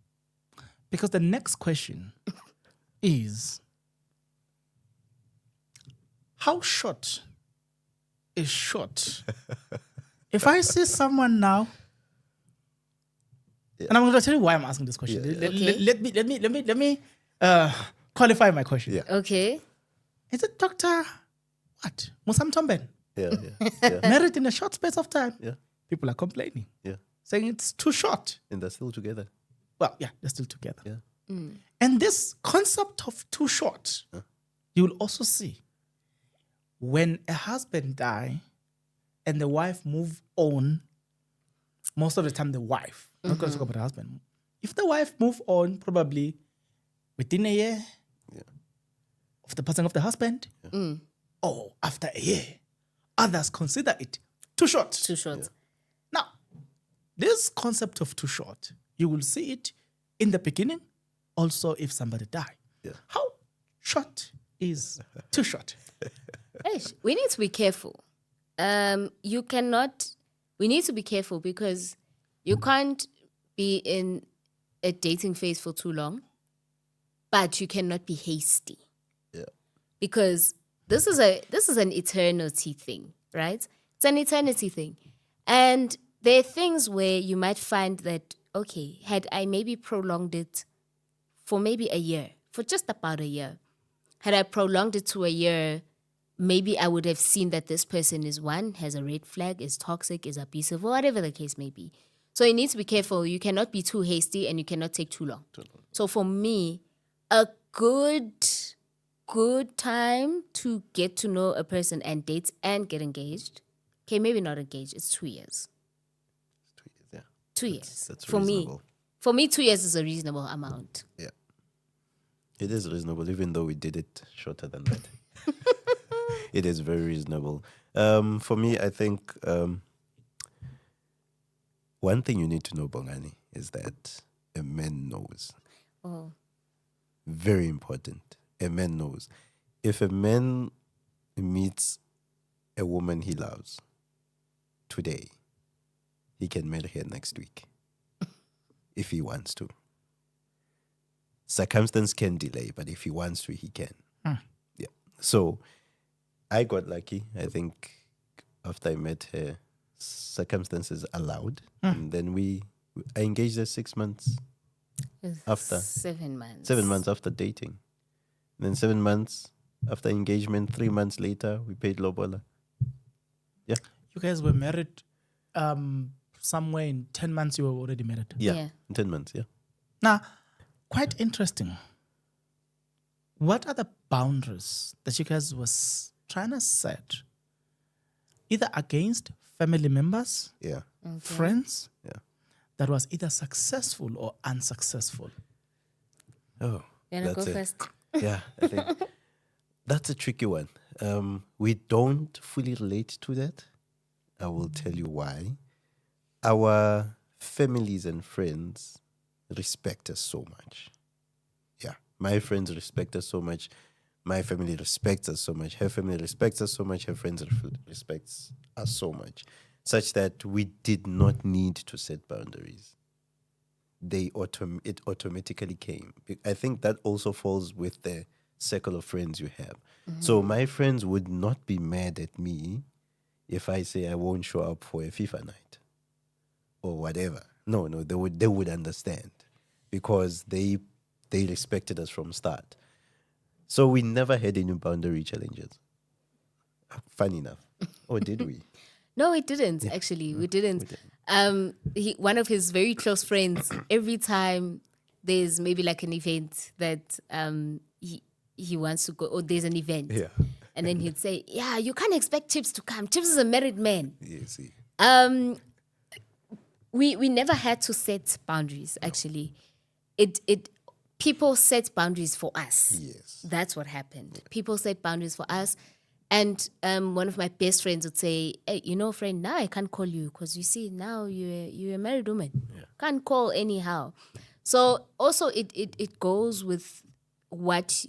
Because the next question is, how short is short? If I see someone now, and I'm going to tell you why I'm asking this question. Let me qualify my question. Yeah. Okay. Is it Dr. What? Musam Tomben? Yeah. Married in a short space of time. Yeah. People are complaining. Yeah. Saying it's too short. And they're still together. Well, yeah, they're still together. Yeah. And this concept of too short, you will also see when a husband die and the wife move on. Most of the time, the wife. I'm not going to talk about the husband. If the wife move on, probably within a year of the passing of the husband, or after a year, others consider it too short. Too short. Yeah. Now, this concept of too short, you will see it in the beginning, also if somebody die. Yeah. How short is too short? We need to be careful. We need to be careful because you can't be in a dating phase for too long, but you cannot be hasty. Yeah. Because this is an eternity thing, right? It's an eternity thing. And there are things where you might find that, okay, had I maybe prolonged it for maybe a year, for just about a year, had I prolonged it to a year, maybe I would have seen that this person has a red flag, is toxic, is abusive, or whatever the case may be. So you need to be careful. You cannot be too hasty and you cannot take too long. So for me, a good time to get to know a person and date and get engaged, okay, maybe not engaged, it's 2 years. 2 years, yeah. 2 years. That's for reasonable. For me, 2 years is a reasonable amount. Yeah. It is reasonable, even though we did it shorter than that. It is very reasonable. For me, I think one thing you need to know, Bongani, is that a man knows. Oh. Very important. A man knows. If a man meets a woman he loves today, he can marry her next week if he wants to. Circumstance can delay, but if he wants to, he can. Yeah. So I got lucky. I think after I met her, circumstances allowed. And then I engaged her 6 months after. 7 months. 7 months after dating. And then 7 months after engagement, 3 months later, we paid lobola. Yeah. You guys were married somewhere in 10 months, you were already married. Yeah. In 10 months, yeah. Now, quite interesting. What are the boundaries that you guys was trying to set, either against family members, friends, that was either successful or unsuccessful? Oh, You want to go first? Yeah, I think that's a tricky one. We don't fully relate to that. I will tell you why. Our families and friends respect us so much. Yeah, my friends respect us so much. My family respects us so much. Her family respects us so much. Her friends respects us so much, such that we did not need to set boundaries. It automatically came. I think that also falls with the circle of friends you have. So my friends would not be mad at me if I say I won't show up for a FIFA night or whatever. No, they would understand because they respected us from start. So we never had any boundary challenges. Funny enough. Or did we? No, we didn't, actually. We didn't. One of his very close friends, every time there's maybe like an event that he wants to go, or there's an event. Yeah. And then he'd say, yeah, you can't expect Chips to come. Chips is a married man. Yeah, see. We never had to set boundaries, actually. People set boundaries for us. Yes. That's what happened. People set boundaries for us. And one of my best friends would say, hey, friend, now I can't call you because you see, now you're a married woman. Yeah. Can't call anyhow. So also it goes with what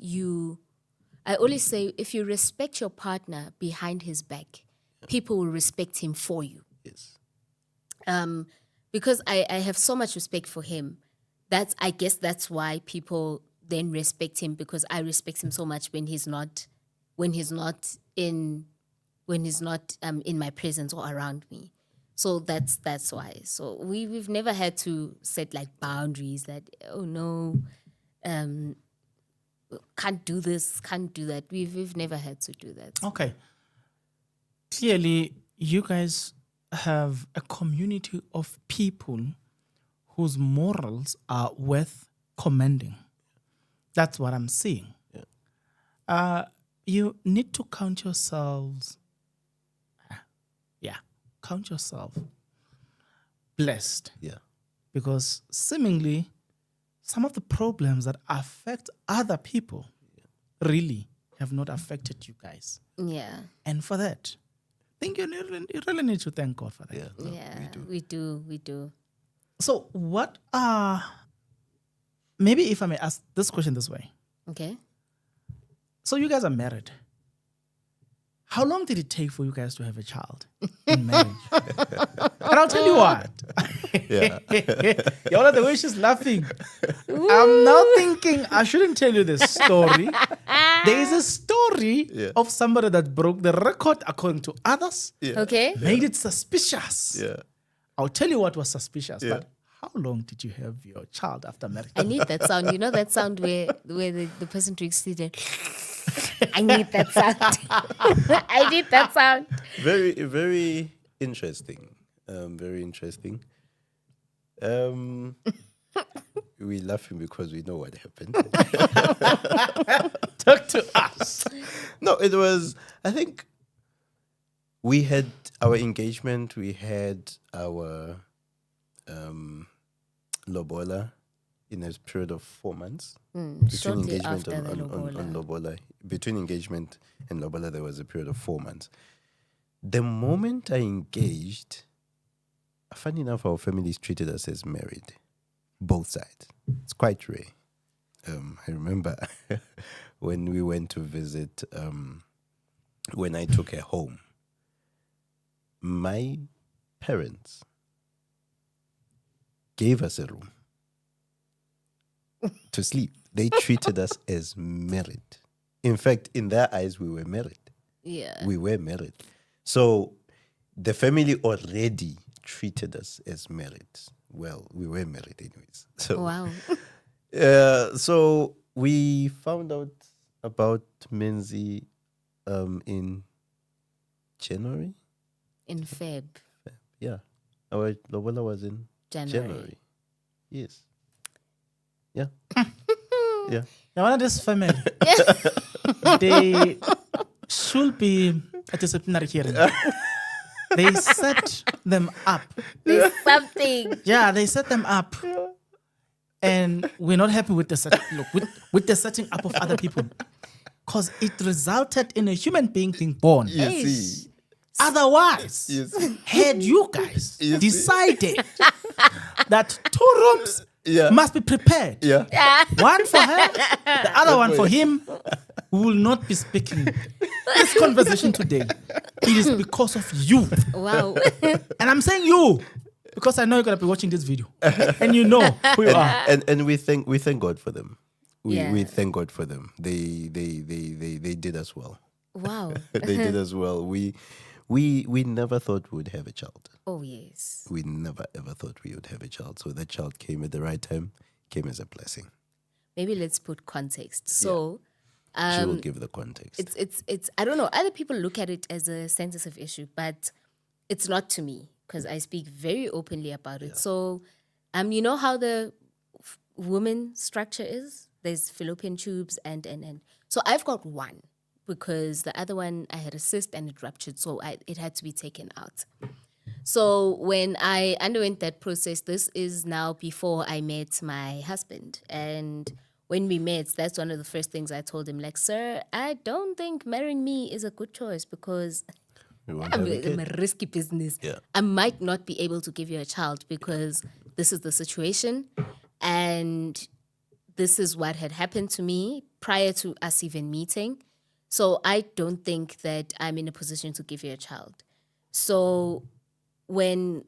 I always say, if you respect your partner behind his back, people will respect him for you. Yes. Because I have so much respect for him. I guess that's why people then respect him, because I respect him so much when he's not in my presence or around me. So that's why. So we've never had to set like boundaries that, oh no, can't do this, can't do that. We've never had to do that. Okay. Clearly, you guys have a community of people whose morals are worth commending. That's what I'm seeing. Yeah. You need to count yourselves. Count yourself blessed. Yeah. Because seemingly, some of the problems that affect other people really have not affected you guys. Yeah. And for that, I think you really need to thank God for that. Yeah, no, we do. So what are, maybe if I may ask this question this way. Okay. So you guys are married. How long did it take for you guys to have a child in marriage? And I'll tell you what. Yeah. Y'all are the way she's laughing. I'm now thinking I shouldn't tell you this story. There is a story of somebody that broke the record according to others. Yeah. Okay. Made it suspicious. Yeah. I'll tell you what was suspicious. But how long did you have your child after marriage? I need that sound. You know that sound where the person drinks tea. I need that sound. I need that sound. Very, very interesting. Very interesting. We're laughing because we know what happened. Talk to us. No, it was, I think we had our engagement, we had our lobola in a period of 4 months. Between engagement on lobola. Between engagement and lobola, there was a period of 4 months. The moment I engaged, funny enough, our families treated us as married. Both sides. It's quite rare. I remember when we went to visit, when I took her home, my parents gave us a room to sleep. They treated us as married. In fact, in their eyes, we were married. Yeah. We were married. So the family already treated us as married. Well, we were married anyways. So, wow. So we found out about Menzi in January? In Feb. Yeah. Our lobola was in January. Yes. Yeah. Yeah. Now, this family, they should be a disciplinary hearing. They set them up. There's something. Yeah, they set them up. And we're not happy with the with the setting up of other people. Because it resulted in a human being being born. You see. Otherwise, had you guys decided that 2 rooms must be prepared. One for her, the other one for him. We will not be speaking this conversation today. It is because of you. Wow. And I'm saying you because I know you're gonna be watching this video, and you know who you are. And we thank God for them. We thank God for them. They did us well. Wow. They did as well. We never thought we would have a child. Oh, yes. We never ever thought we would have a child. So that child came at the right time, came as a blessing. Maybe let's put context. So she will give the context. It's I don't know. Other people look at it as a sensitive issue, but it's not to me because I speak very openly about it. So, you know how the woman structure is? There's fallopian tubes and so I've got one because the other one I had a cyst and it ruptured, so it had to be taken out. So when I underwent that process, this is now before I met my husband. And when we met, that's one of the first things I told him, like, sir, I don't think marrying me is a good choice because I'm a risky business. Yeah. I might not be able to give you a child because this is the situation. And this is what had happened to me prior to us even meeting. So I don't think that I'm in a position to give you a child. So when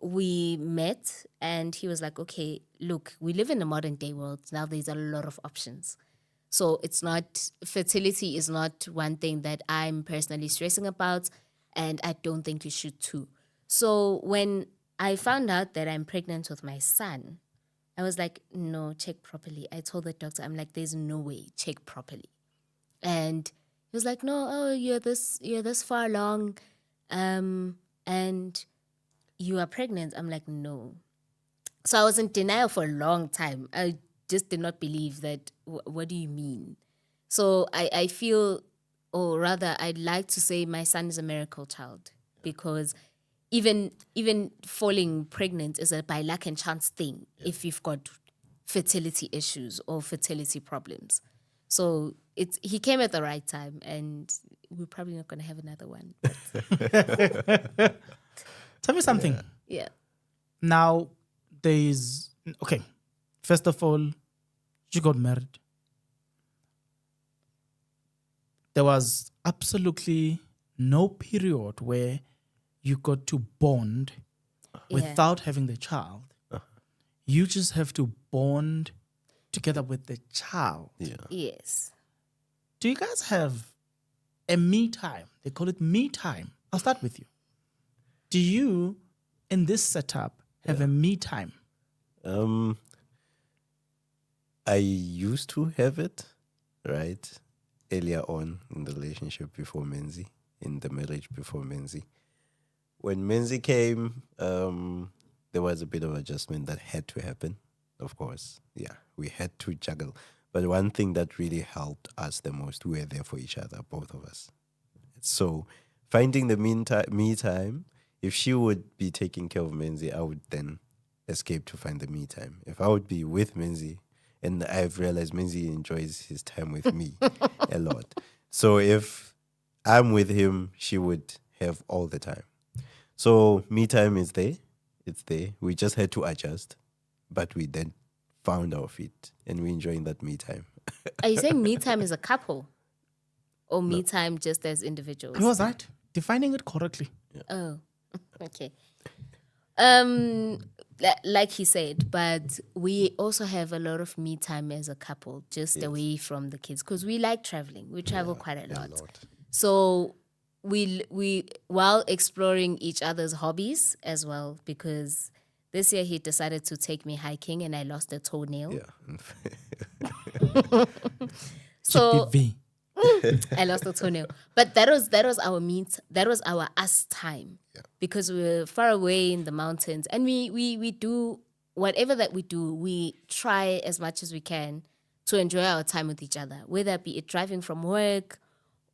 we met and he was like, okay, look, we live in a modern day world. Now there's a lot of options. So fertility is not one thing that I'm personally stressing about, and I don't think you should too. So when I found out that I'm pregnant with my son, I was like, no, check properly. I told the doctor, I'm like, there's no way, check properly. And he was like, no, you're this far along, and you are pregnant. I'm like, no. So I was in denial for a long time. I just did not believe that. What do you mean? So I feel, or rather, I'd like to say my son is a miracle child because even falling pregnant is a by luck and chance thing if you've got fertility issues or fertility problems. So he came at the right time, and we're probably not going to have another one. Tell me something. Yeah. Now, okay, first of all, you got married. There was absolutely no period where you got to bond without having the child. You just have to bond together with the child. Yeah. Yes. Do you guys have a me time? They call it me time. I'll start with you. Do you, in this setup, have a me time? I used to have it, right? Earlier on in the relationship before Menzi, in the marriage before Menzi. When Menzi came, there was a bit of adjustment that had to happen, of course. Yeah, we had to juggle. But one thing that really helped us the most, we were there for each other, both of us. So finding the me time, if she would be taking care of Menzi, I would then escape to find the me time. If I would be with Menzi, and I've realized Menzi enjoys his time with me a lot. So if I'm with him, she would have all the time. So me time is there. It's there. We just had to adjust, but we then found our feet, and we're enjoying that me time. Are you saying me time as a couple? Or me time just as individuals? You was right. Defining it correctly. Yeah. Oh, okay. Like he said, but we also have a lot of me time as a couple, just away from the kids, because we like traveling. We travel quite a lot. So we while exploring each other's hobbies as well, because this year he decided to take me hiking and I lost a toenail. Yeah. So GPV. I lost a toenail. But that was our us time. Yeah. Because we were far away in the mountains, and we do whatever that we do, we try as much as we can to enjoy our time with each other, whether it be driving from work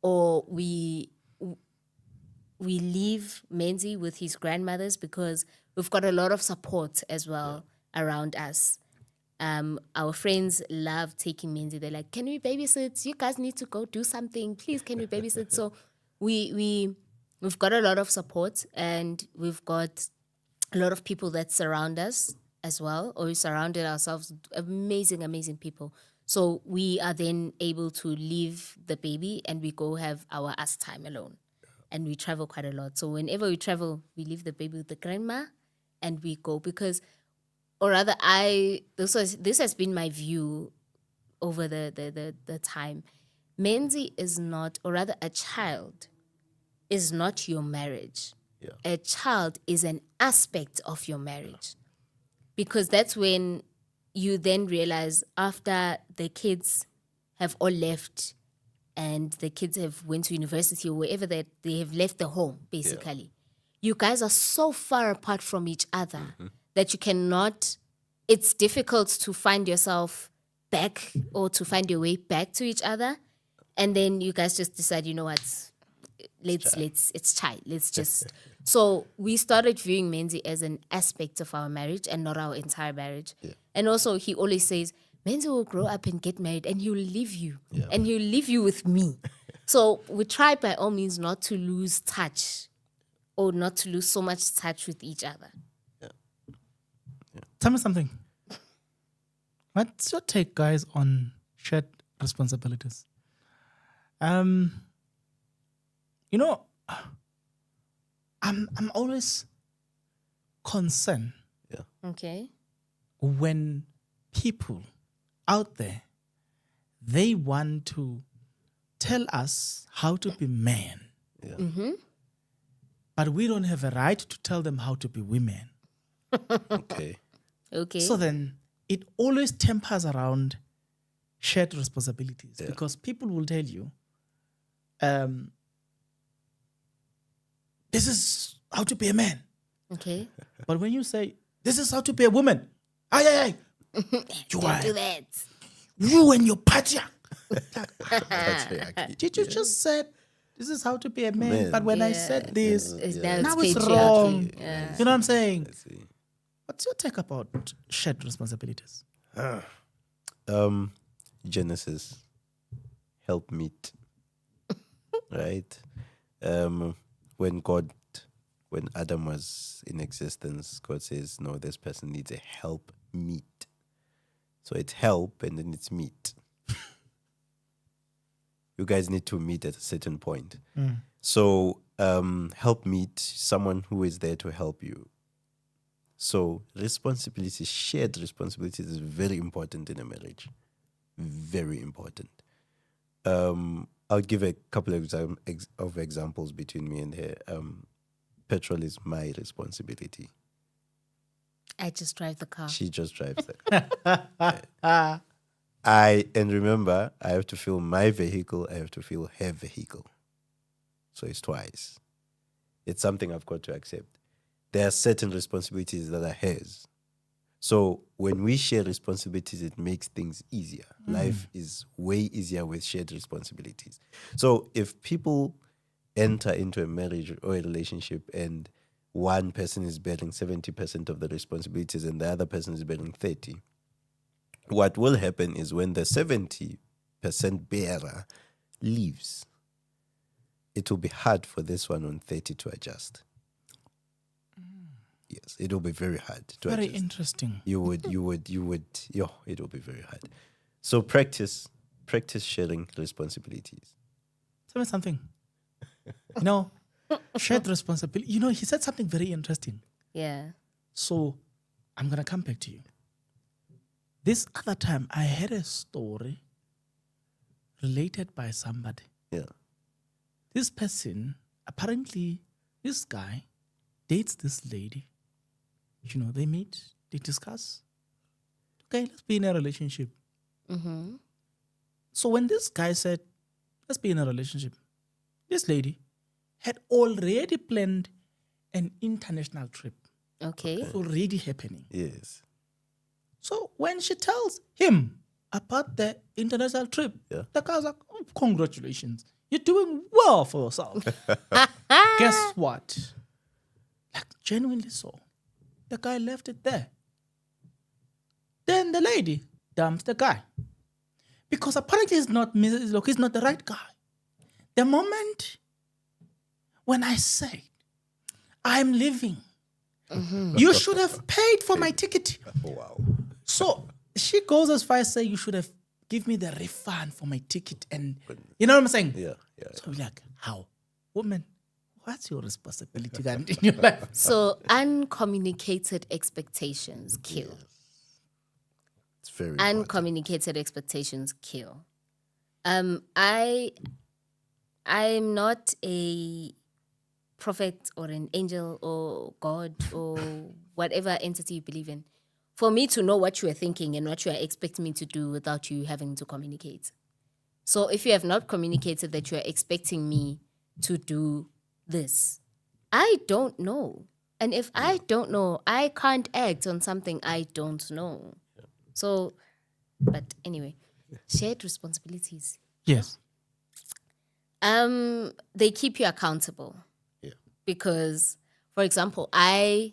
or we leave Menzi with his grandmothers, because we've got a lot of support as well around us. Our friends love taking Menzi. They're like, can we babysit? You guys need to go do something. Please, can we babysit? So we've got a lot of support, and we've got a lot of people that surround us as well, or we surrounded ourselves with amazing, amazing people. So we are then able to leave the baby and we go have our us time alone. And we travel quite a lot. So whenever we travel, we leave the baby with the grandma and we go because, or rather, this has been my view over the time. Menzi is not, or rather, a child is not your marriage. Yeah. A child is an aspect of your marriage. Because that's when you then realize after the kids have all left and the kids have went to university or wherever they have left the home, basically. You guys are so far apart from each other that you cannot, it's difficult to find yourself back or to find your way back to each other. And then you guys just decide, you know what, it's chai. Let's just. So we started viewing Menzi as an aspect of our marriage and not our entire marriage. Yeah. And also he always says, Menzi will grow up and get married and he'll leave you. Yeah. And he'll leave you with me. So we try by all means not to lose touch or not to lose so much touch with each other. Tell me something. What's your take, guys, on shared responsibilities? You know, I'm always concerned Okay. when people out there, they want to tell us how to be men. Yeah. But we don't have a right to tell them how to be women. Okay. Okay. So then it always tempers around shared responsibilities because people will tell you, this is how to be a man. Okay. But when you say, this is how to be a woman, you Don't do that. You and your patriarch. Patriarchy. Did you just said this is how to be a man? But when I said this, now it's patriarchy. wrong. Yeah. You know what I'm saying? I see. What's your take about shared responsibilities? Genesis, help meet. Right? When Adam was in existence, God says, no, this person needs a help meet. So it's help and then it's meet. You guys need to meet at a certain point. So help meet someone who is there to help you. So responsibility, shared responsibilities is very important in a marriage. Very important. I'll give a couple of examples between me and her. Petrol is my responsibility. I just drive the car. She just drives the car. And remember, I have to fill my vehicle, I have to fill her vehicle. So it's twice. It's something I've got to accept. There are certain responsibilities that are hers. So when we share responsibilities, it makes things easier. Life is way easier with shared responsibilities. So if people enter into a marriage or a relationship and one person is bearing 70% of the responsibilities and the other person is bearing 30%, what will happen is when the 70% bearer leaves, it will be hard for this one on 30 to adjust. Yes, it will be very hard to adjust. Very interesting. It will be very hard. So practice sharing responsibilities. Tell me something. Shared responsibility. He said something very interesting. Yeah. So I'm going to come back to you. This other time, I heard a story related by somebody. Yeah. This person, apparently, this guy dates this lady. They meet, they discuss. Okay, let's be in a relationship. So when this guy said, let's be in a relationship, this lady had already planned an international trip. Okay. It's already happening. Yes. So when she tells him about the international trip, the guy's like, oh, congratulations. You're doing well for yourself. Guess what? Like, genuinely so. The guy left it there. Then the lady dumps the guy. Because apparently he's not the right guy. The moment when I say, I'm leaving You should have paid for my ticket. Wow. So she goes as far as saying you should have give me the refund for my ticket. And you know what I'm saying? Yeah. So we're like, how? Woman, what's your responsibility in your life? So uncommunicated expectations kill. It's very important. Uncommunicated expectations kill. I'm not a prophet or an angel or God or whatever entity you believe in, for me to know what you are thinking and what you are expecting me to do without you having to communicate. So if you have not communicated that you are expecting me to do this, I don't know. And if I don't know, I can't act on something I don't know. So, but anyway, shared responsibilities. Yes. They keep you accountable. Because, for example, I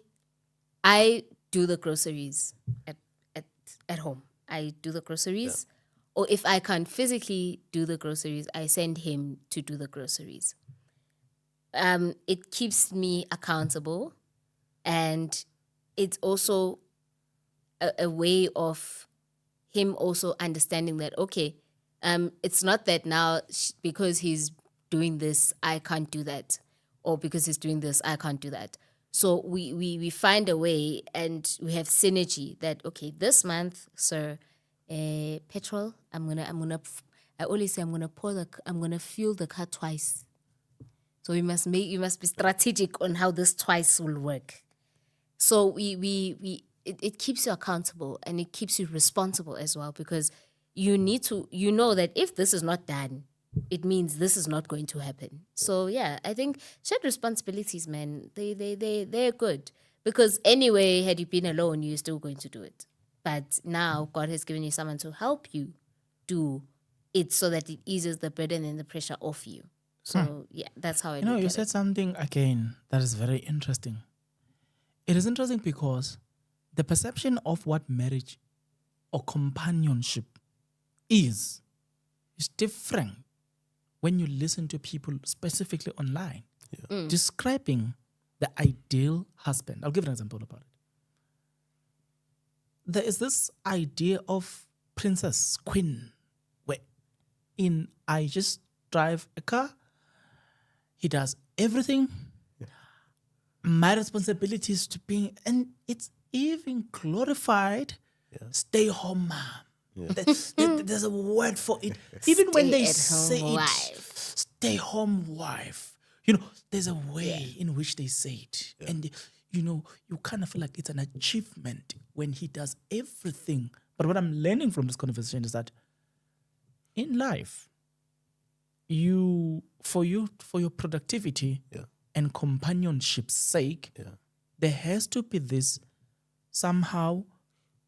do the groceries at home. I do the groceries. Or if I can't physically do the groceries, I send him to do the groceries. It keeps me accountable. And it's also a way of him also understanding that, okay, it's not that now because he's doing this, I can't do that. Or because he's doing this, I can't do that. So we find a way and we have synergy that, okay, this month, sir, petrol, I always say I'm gonna fuel the car twice. So you must be strategic on how this twice will work. So it keeps you accountable and it keeps you responsible as well, because you know that if this is not done, it means this is not going to happen. So yeah, I think shared responsibilities, man, they're good, because anyway, had you been alone, you're still going to do it. But now God has given you someone to help you do it so that it eases the burden and the pressure off you. So yeah, that's how I look at it. You said something again that is very interesting. It is interesting because the perception of what marriage or companionship is different when you listen to people specifically online describing the ideal husband. I'll give an example about it. There is this idea of princess, queen, where I just drive a car, he does everything. My responsibility is to be, and it's even glorified, stay home mom. There's a word for it. Even when they say it, stay home wife. There's a way in which they say it. And, you kind of feel like it's an achievement when he does everything. But what I'm learning from this conversation is that in life, for your productivity and companionship's sake, there has to be this somehow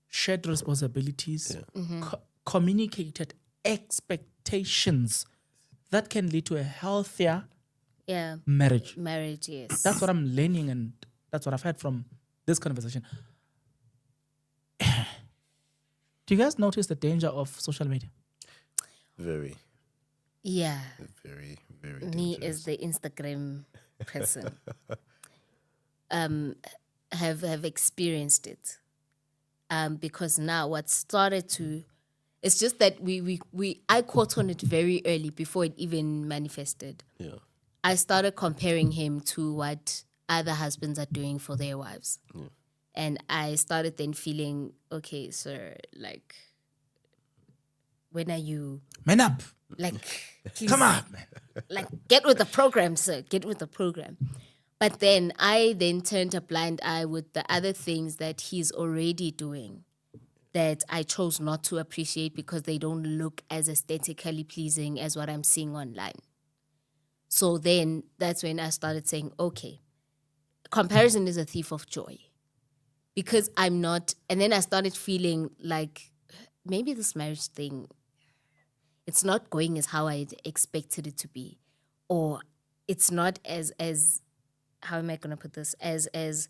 shared responsibilities, communicated expectations that can lead to a healthier marriage. Marriage, yes. That's what I'm learning, and that's what I've heard from this conversation. Do you guys notice the danger of social media? Very. Yeah. Very, very dangerous. Me as the Instagram person have experienced it. Because now what started to, it's just that I caught on it very early before it even manifested. Yeah. I started comparing him to what other husbands are doing for their wives. Yeah. And I started then feeling, okay, sir, like, when are you... Man up. Like, please, come on, man. Like, get with the program, sir. Get with the program. But then I turned a blind eye with the other things that he's already doing that I chose not to appreciate because they don't look as aesthetically pleasing as what I'm seeing online. So then that's when I started saying, okay, comparison is a thief of joy. Because I'm not, and then I started feeling like maybe this marriage thing, it's not going as how I expected it to be. Or it's not as how am I going to put this, as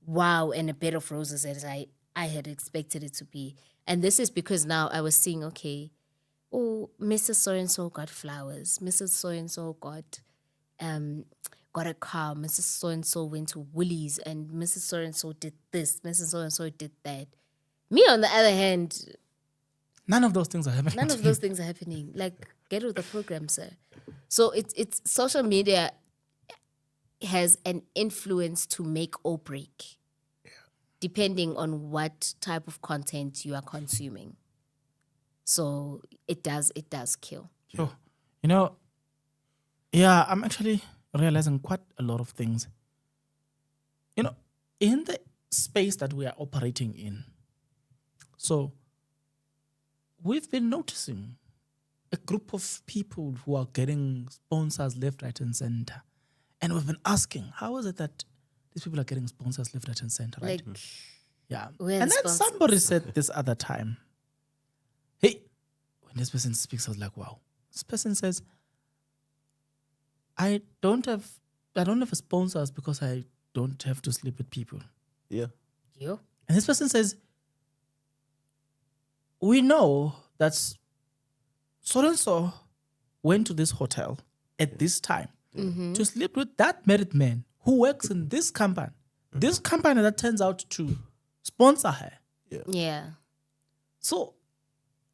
wow and a bed of roses as I had expected it to be. And this is because now I was seeing, okay, Mrs. So-and-so got flowers. Mrs. So-and-so got got a car, Mrs. So-and-so went to Woolies, and Mrs. So-and-so did this, Mrs. So-and-so did that. Me, on the other hand, none of those things are happening. none of those things are happening. Like, get with the program, sir. So it's social media has an influence to make or break, depending on what type of content you are consuming. So it does kill. Sure. You know, yeah, I'm actually realizing quite a lot of things. You know, in the space that we are operating in, so we've been noticing a group of people who are getting sponsors left, right, and center. And we've been asking, how is it that these people are getting sponsors left, right, and center, right? Like, yeah. where And the then sponsors? somebody said this other time, hey, when this person speaks, I was like, wow. This person says, I don't have a sponsors because I don't have to sleep with people. Yeah. You? And this person says, we know that so-and-so went to this hotel at this time to sleep with that married man who works in this company. This company that turns out to sponsor her. Yeah. So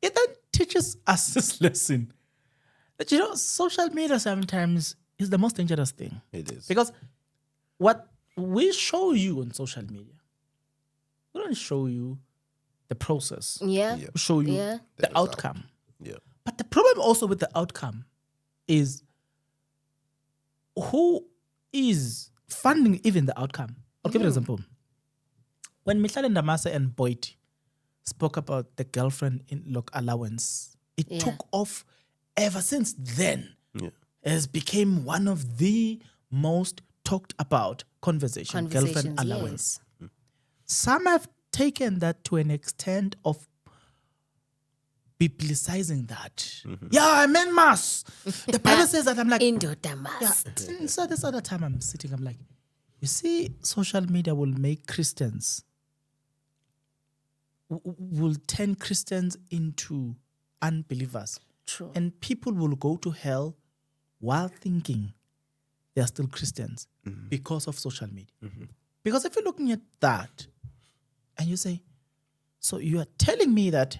it then teaches us this lesson that, social media sometimes is the most dangerous thing. It is. Because what we show you on social media, we don't show you the process. Yeah. We show you Yeah. the outcome. Yeah. But the problem also with the outcome is who is funding even the outcome. I'll give you an example. When Michelle Ndamase and Boyd spoke about the girlfriend in look allowance, it took off ever since then. Yeah. It has become one of the most talked about conversations, girlfriend allowance. Yes. Some have taken that to an extent of biblicizing that. Yeah, men must. The Bible says that. I'm like, Indodamas. So this other time I'm sitting, I'm like, you see, social media will make Christians, will turn Christians into unbelievers. True. And people will go to hell while thinking they are still Christians because of social media. Because if you're looking at that and you say, so you are telling me that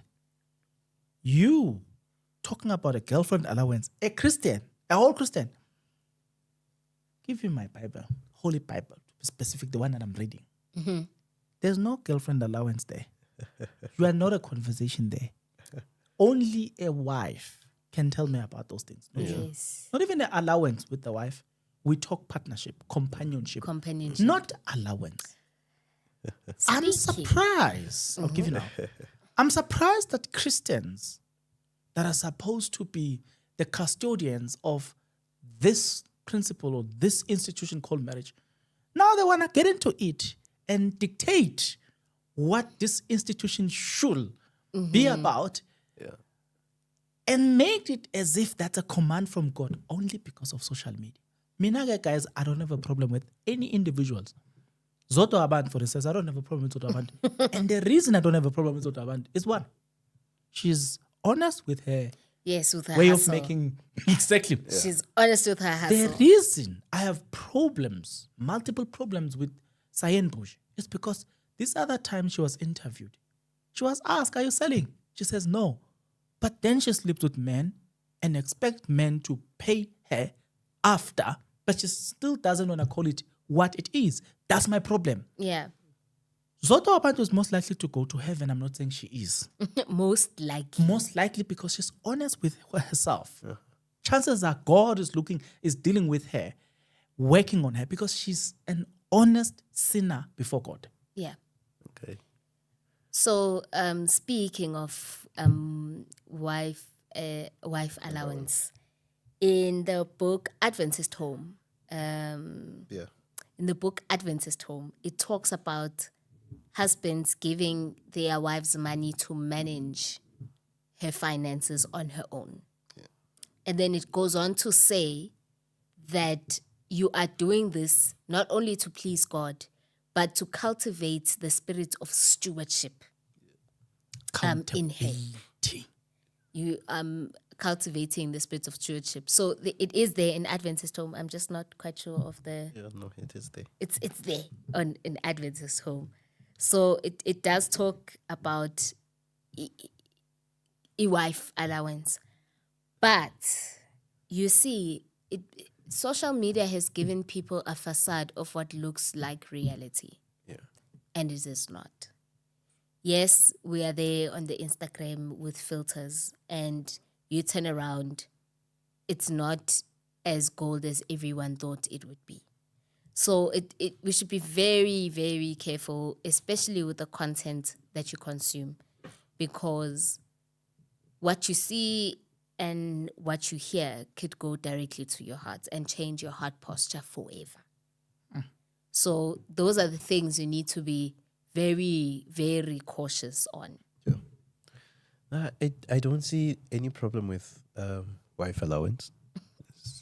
you talking about a girlfriend allowance, a Christian, a whole Christian, give me my Bible, Holy Bible, to be specific, the one that I'm reading. There's no girlfriend allowance there. You are not a conversation there. Only a wife can tell me about those things. Yes. Not even an allowance with the wife. We talk partnership, companionship. Not allowance. I'm surprised. I'll give you now. I'm surprised that Christians that are supposed to be the custodians of this principle or this institution called marriage, now they want to get into it and dictate what this institution should be about and make it as if that's a command from God only because of social media. Mina, guys, I don't have a problem with any individuals. Zoto Aband, for instance, I don't have a problem with Zoto Aband. And the reason I don't have a problem with Zoto Aband is one, she's honest with her With her way hustle. of making exactly. She's honest with her hustle. The reason I have problems, multiple problems with Sayen Bush is because this other time she was interviewed, she was asked, are you selling? She says no. But then she sleeps with men and expect men to pay her after, but she still doesn't want to call it what it is. That's my problem. Yeah. Zoto Abantu is most likely to go to heaven. I'm not saying she is. Most likely. Most likely because she's honest with herself. Chances are God is dealing with her, working on her because she's an honest sinner before God. Yeah. Okay. So, speaking of wife allowance, in the book Adventist Home, in the book Adventist Home, it talks about husbands giving their wives money to manage her finances on her own. And then it goes on to say that you are doing this not only to please God, but to cultivate the spirit of stewardship in her. You cultivating the spirit of stewardship. So it is there in Adventist home. I'm just not quite sure of the. Yeah, no, it is there. It's there in Adventist home. So it does talk about a wife allowance, but you see, social media has given people a facade of what looks like reality. Yeah. And it is not. Yes, we are there on the Instagram with filters, and you turn around, it's not as gold as everyone thought it would be. So we should be very, very careful, especially with the content that you consume, because what you see and what you hear could go directly to your heart and change your heart posture forever. So those are the things you need to be very, very cautious on. Yeah. I don't see any problem with wife allowance,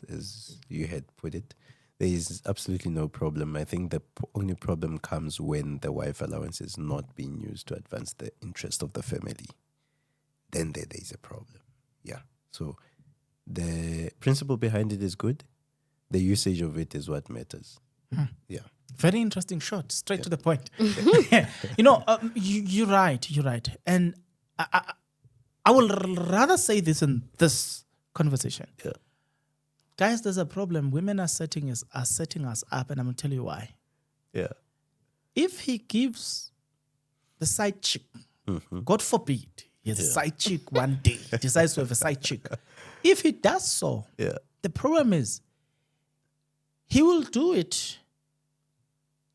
as you had put it. There is absolutely no problem. I think the only problem comes when the wife allowance is not being used to advance the interest of the family. Then there is a problem. Yeah. So the principle behind it is good. The usage of it is what matters. Yeah. Very interesting shot, straight to the point. You're right. And I will rather say this in this conversation. Yeah. Guys, there's a problem. Women are setting us up, and I'm going to tell you why. Yeah. If he gives the side chick, God forbid, he has a side chick one day, decides to have a side chick. If he does so, the problem is he will do it,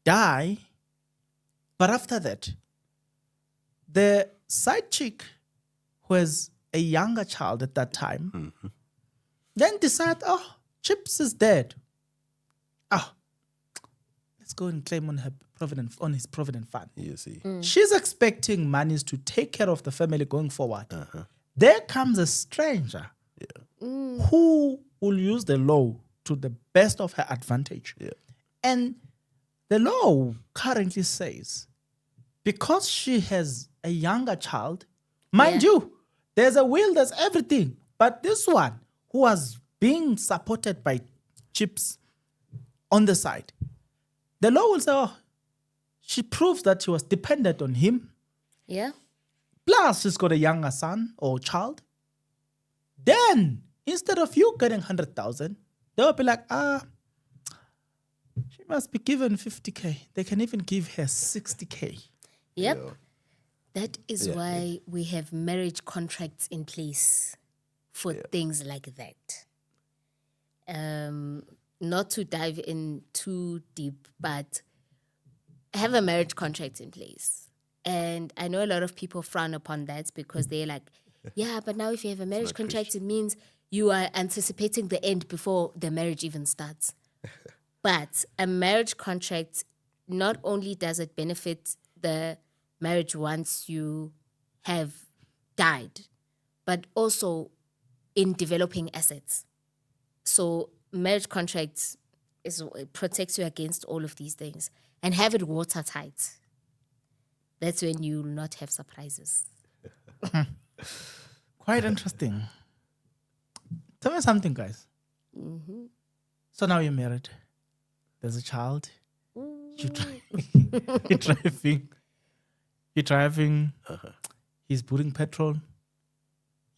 die, but after that, the side chick who has a younger child at that time then decide, Chips is dead. Let's go and claim on his provident fund. You see. She's expecting monies to take care of the family going forward. There comes a stranger who will use the law to the best of her advantage. Yeah. And the law currently says, because she has a younger child, mind you, there's a will, there's everything. But this one, who was being supported by Chips on the side, the law will say, she proves that she was dependent on him. Yeah. Plus, she's got a younger son or child. Then, instead of you getting 100,000, they'll be like, she must be given 50K. They can even give her 60K. Yep. Yeah. That is why we have marriage contracts in place for things like that. Not to dive in too deep, but have a marriage contract in place. And I know a lot of people frown upon that because they're like, but now if you have a marriage contract, it means you are anticipating the end before the marriage even starts. But a marriage contract, not only does it benefit the marriage once you have died, but also in developing assets. So marriage contracts it protects you against all of these things. And have it watertight. That's when you will not have surprises. Quite interesting. Tell me something, guys. So now you're married. There's a child. You're driving. He's putting petrol.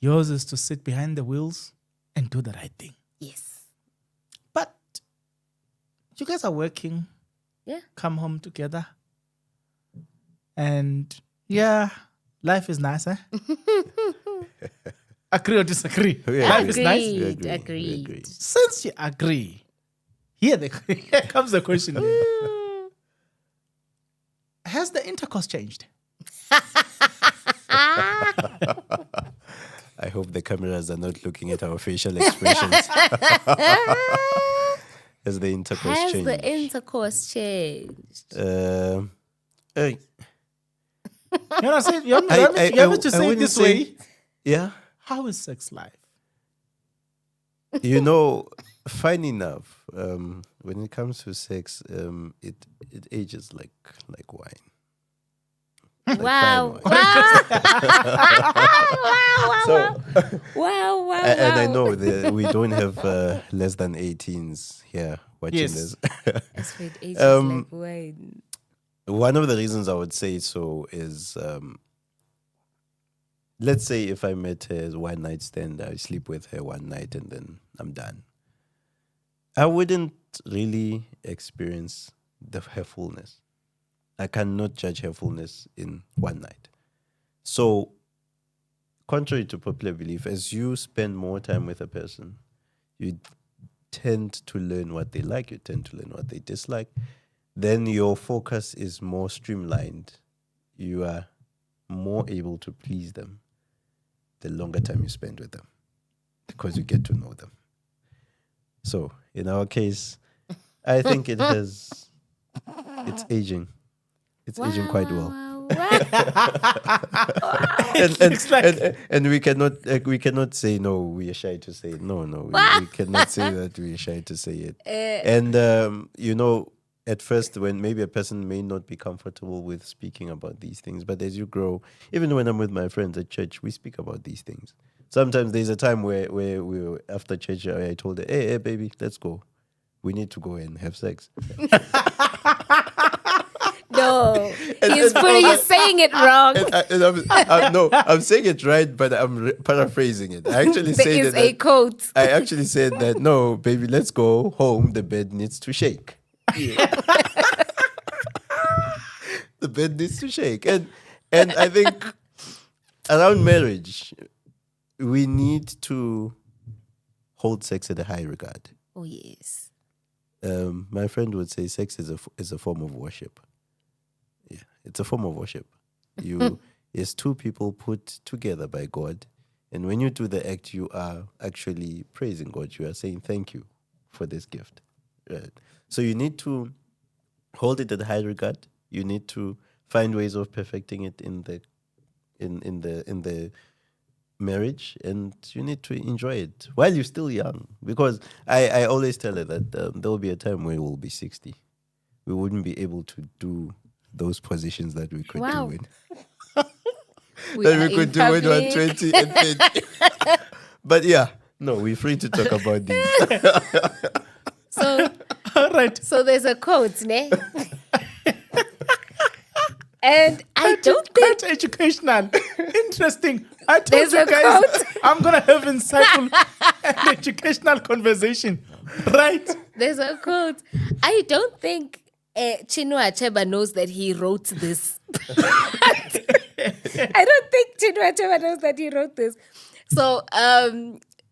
Yours is to sit behind the wheels and do the right thing. Yes. But you guys are working. Yeah. Come home together. And life is nice, eh? Agree or disagree? Life is nice. Agreed. Since you agree, here comes the question. Has the intercourse changed? I hope the cameras are not looking at our facial expressions. Has the intercourse changed? Has the intercourse changed? You want to say it this way? Yeah. How is sex life? Funny enough, when it comes to sex, it ages like wine. Wow. Fine Wow. And I know that we don't have less than 18s here watching this. As age is like wine. One of the reasons I would say so is, let's say if I met her as one night stand, I sleep with her one night and then I'm done. I wouldn't really experience her fullness. I cannot judge her fullness in one night. So, contrary to popular belief, as you spend more time with a person, you tend to learn what they like, you tend to learn what they dislike. Then your focus is more streamlined. You are more able to please them the longer time you spend with them because you get to know them. So, in our case, I think it's aging. It's aging quite well. And we cannot say no. We are shy to say it. No. We cannot say that we are shy to say it. And at first, when maybe a person may not be comfortable with speaking about these things, but as you grow, even when I'm with my friends at church, we speak about these things. Sometimes there's a time where we were, after church, I told her, hey, baby, let's go. We need to go and have sex. No, he's saying it wrong. I'm saying it right, but I'm paraphrasing it. I actually said that. There is a quote. I actually said that, no, baby, let's go home. The bed needs to shake. Yeah. The bed needs to shake. And I think around marriage, we need to hold sex at a high regard. Oh, yes. My friend would say sex is a form of worship. Yeah, it's a form of worship. It's two people put together by God. And when you do the act, you are actually praising God. You are saying thank you for this gift. Right? So you need to hold it at high regard. You need to find ways of perfecting it in the marriage, and you need to enjoy it while you're still young. Because I always tell her that there will be a time where we'll be 60. We wouldn't be able to do those positions that we could do when we could do when we were 20 and 30. But yeah, no, we're free to talk about these. So, all right. So there's a quote, ne? And I don't think... Quite educational. Interesting. I told you guys I'm going to have insightful and educational conversation. Right? There's a quote. I don't think Chinua Achebe knows that he wrote this. I don't think Chinua Achebe knows that he wrote this. So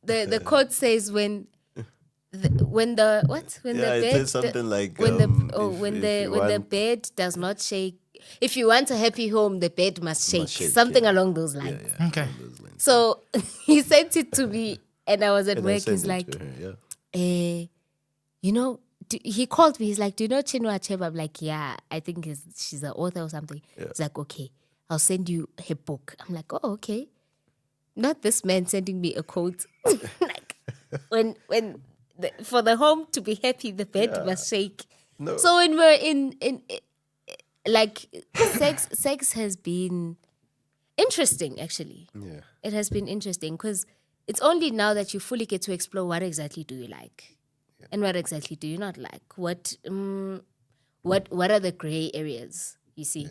the quote says when the bed does not shake. If you want a happy home, the bed must shake. Something along those lines. Yeah. Okay. So he sent it to me, and I was at work. He's like, he called me. He's like, do you know Chinua Achebe? I'm like, yeah, I think she's an author or something. Yeah. He's like, okay, I'll send you her book. I'm like, oh, okay. Not this man sending me a quote. Like, when for the home to be happy, the bed must shake. No. So when we're in like sex has been interesting, actually. Yeah. It has been interesting because it's only now that you fully get to explore what exactly do you like and what exactly do you not like. What are the gray areas, you see?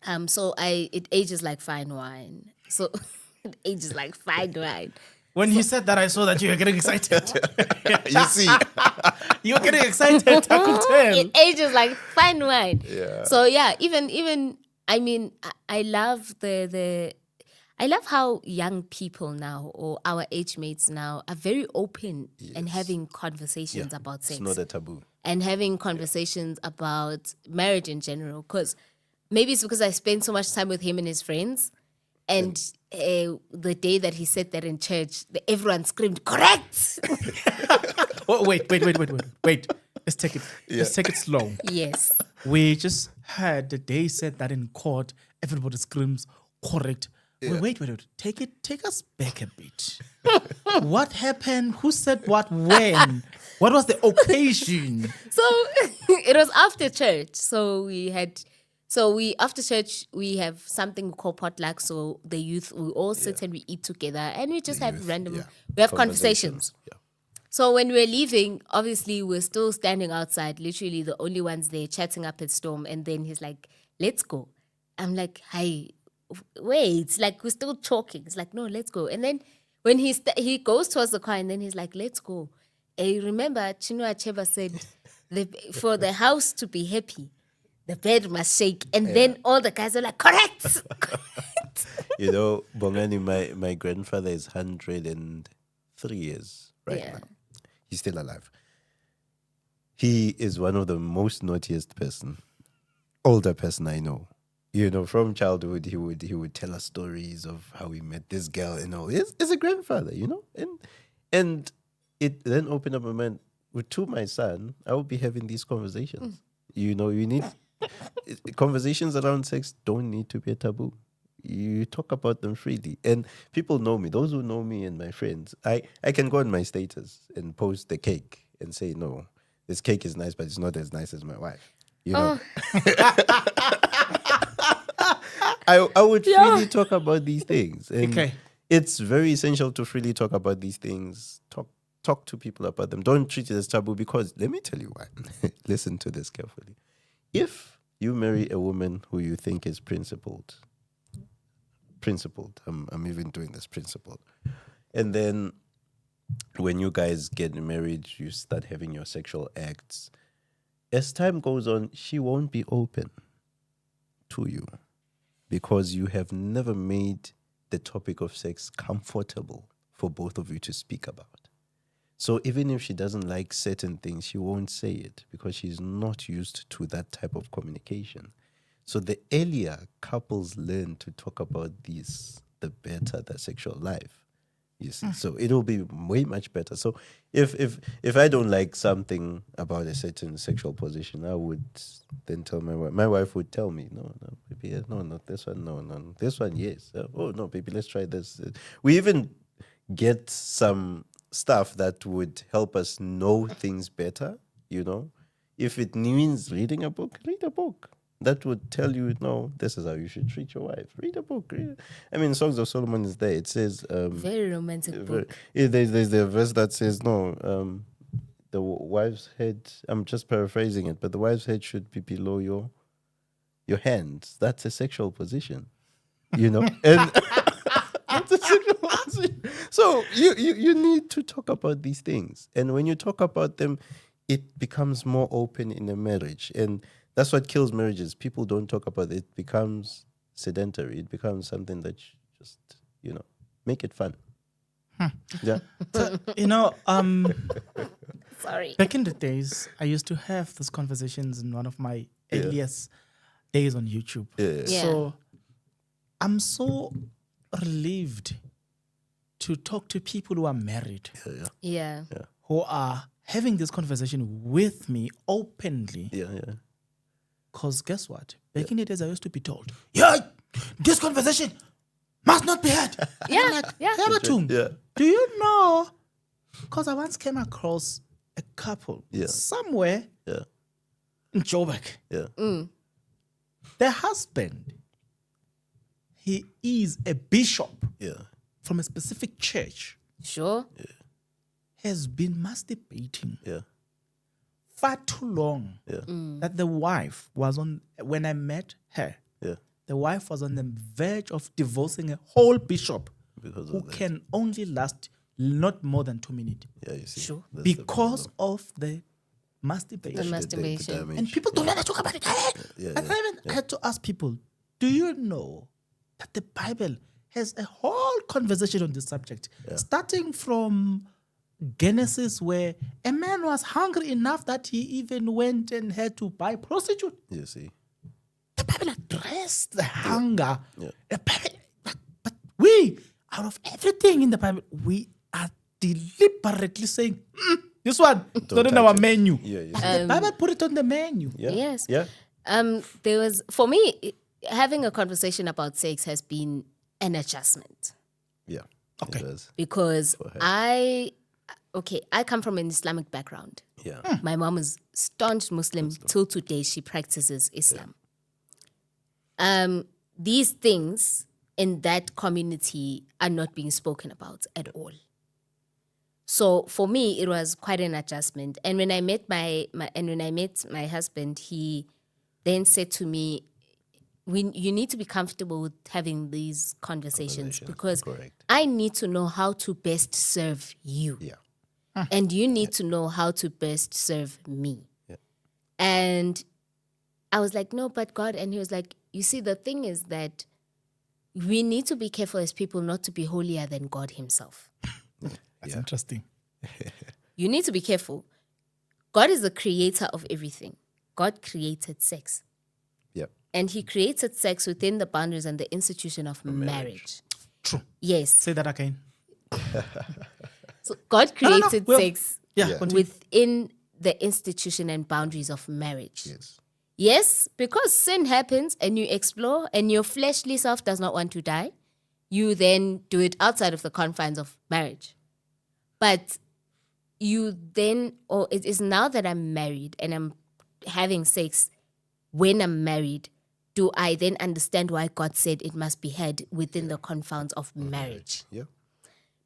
Yeah. So it ages like fine wine. So it ages like fine wine. When he said that, I saw that you were getting excited. You see. You were getting excited, I could tell. It ages like fine wine. Yeah. So yeah, even I mean, I love I love how young people now or our age mates now are very open and having conversations about sex. It's not a taboo. And having conversations about marriage in general. Because maybe it's because I spend so much time with him and his friends. And the day that he said that in church, everyone screamed, correct! Oh, wait. Let's take it. Yeah. Let's take it slow. Yes. We just heard the day he said that in court. Everybody screams, correct. Yeah. Wait. Take us back a bit. What happened? Who said what when? What was the occasion? So it was after church. So we had So after church, we have something called potluck. So the youth, we all sit and we eat together and we just have we have conversations. Yeah. So when we're leaving, obviously we're still standing outside, literally the only ones there chatting up at Storm. And then he's like, let's go. I'm like, hey, wait, like we're still talking. It's like, no, let's go. And then when he goes towards the car and then he's like, let's go. And remember, Chinua Achebe said, for the house to be happy, the bed must shake. And then all the guys are like, correct. You know, Bongani, my grandfather is 103 years now. He's still alive. He is one of the most naughtiest older person I know. You know, from childhood, he would tell us stories of how he met this girl and all. He's a grandfather, you know? And it then opened up my mind. To my son, I will be having these conversations. You know, you need... conversations around sex don't need to be a taboo. You talk about them freely. And people know me. Those who know me and my friends, I can go on my status and post the cake and say, no, this cake is nice, but it's not as nice as my wife. You know? I would freely talk about these things. And it's very essential to freely talk about these things. Talk to people about them. Don't treat it as taboo, because let me tell you why. Listen to this carefully. If you marry a woman who you think is principled, I'm even doing this, principled, and then when you guys get married, you start having your sexual acts. As time goes on, she won't be open to you because you have never made the topic of sex comfortable for both of you to speak about. So even if she doesn't like certain things, she won't say it because she's not used to that type of communication. So the earlier couples learn to talk about this, the better their sexual life. You see, so it'll be way much better. So if I don't like something about a certain sexual position, I would then tell my wife. My wife would tell me, no, baby, no, not this one, no, this one, yes. Oh no, baby, let's try this. We even get some stuff that would help us know things better, you know. If it means reading a book, read a book. That would tell you, no, this is how you should treat your wife. Read a book. I mean, Songs of Solomon is there. It says... very romantic book. There's the verse that says, no, the wife's head... I'm just paraphrasing it, but the wife's head should be below your hands. That's a sexual position, you know? And... So you need to talk about these things. And when you talk about them, it becomes more open in a marriage. And that's what kills marriages. People don't talk about it. It becomes sedentary. It becomes something that you just, you know, make it fun. Yeah. So, you know, sorry. Back in the days, I used to have these conversations in one of my earliest days on YouTube. Yeah. So I'm so relieved to talk to people who are married. Yeah. Who are having this conversation with me openly. Yeah. Because guess what? Back in the days, I used to be told, this conversation must not be had. Yeah. Do you know? Because I once came across a couple somewhere in Joburg. The husband, he is a bishop from a specific church. Sure. Has been masturbating far too long that the wife was on, when I met her, the wife was on the verge of divorcing a whole bishop who can only last not more than 2 minutes. Yeah, you see. Sure. Because of the masturbation. The masturbation. And people don't want to talk about it. And I even had to ask people, do you know that the Bible has a whole conversation on this subject, starting from Genesis, where a man was hungry enough that he even went and had to buy prostitute. You see. The Bible addressed the hunger. The Bible, but we, out of everything in the Bible, we are deliberately saying, this one, it's not on our menu. The Bible put it on the menu. Yes. There was, for me, having a conversation about sex has been an adjustment. Yeah. Okay. Because I come from an Islamic background. Yeah. My mom is staunch Muslim. Till today, she practices Islam. these things in that community are not being spoken about at all. So for me, it was quite an adjustment. And when I met my husband, he then said to me, you need to be comfortable with having these conversations because I need to know how to best serve you. Yeah. And you need to know how to best serve me. Yeah. And I was like, no, but God. And he was like, you see, the thing is that we need to be careful as people not to be holier than God himself. That's interesting. You need to be careful. God is the creator of everything. God created sex. Yep. And he created sex within the boundaries and the institution of marriage. True. Yes. Say that again. So God created sex within the institution and boundaries of marriage. Yes. Yes, because sin happens and you explore and your fleshly self does not want to die, you then do it outside of the confines of marriage. But you then, or it is now that I'm married and I'm having sex when I'm married, do I then understand why God said it must be had within the confines of marriage? Yeah.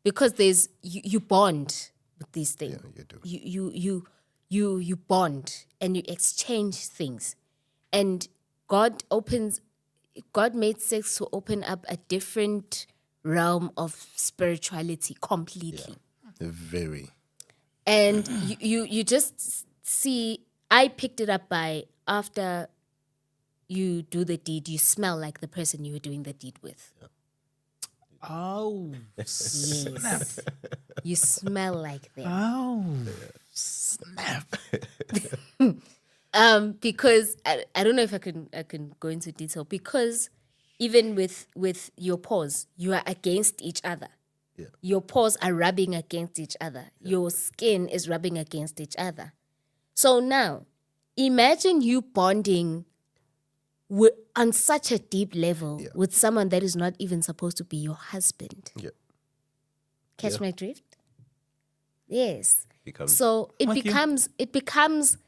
Because you bond with these things. Yeah, you do. You bond and you exchange things. And God made sex to open up a different realm of spirituality completely. Yeah. Very. And you just see, I picked it up by after you do the deed, you smell like the person you were doing the deed with. Yeah. Oh, yes. You smell like them. Oh, snap. Because I don't know if I can go into detail, because even with your paws, you are against each other. Yeah. Your paws are rubbing against each other. Yeah. Your skin is rubbing against each other. So now, imagine you bonding on such a deep level with someone that is not even supposed to be your husband. Yeah. Catch my drift? Yes. So it becomes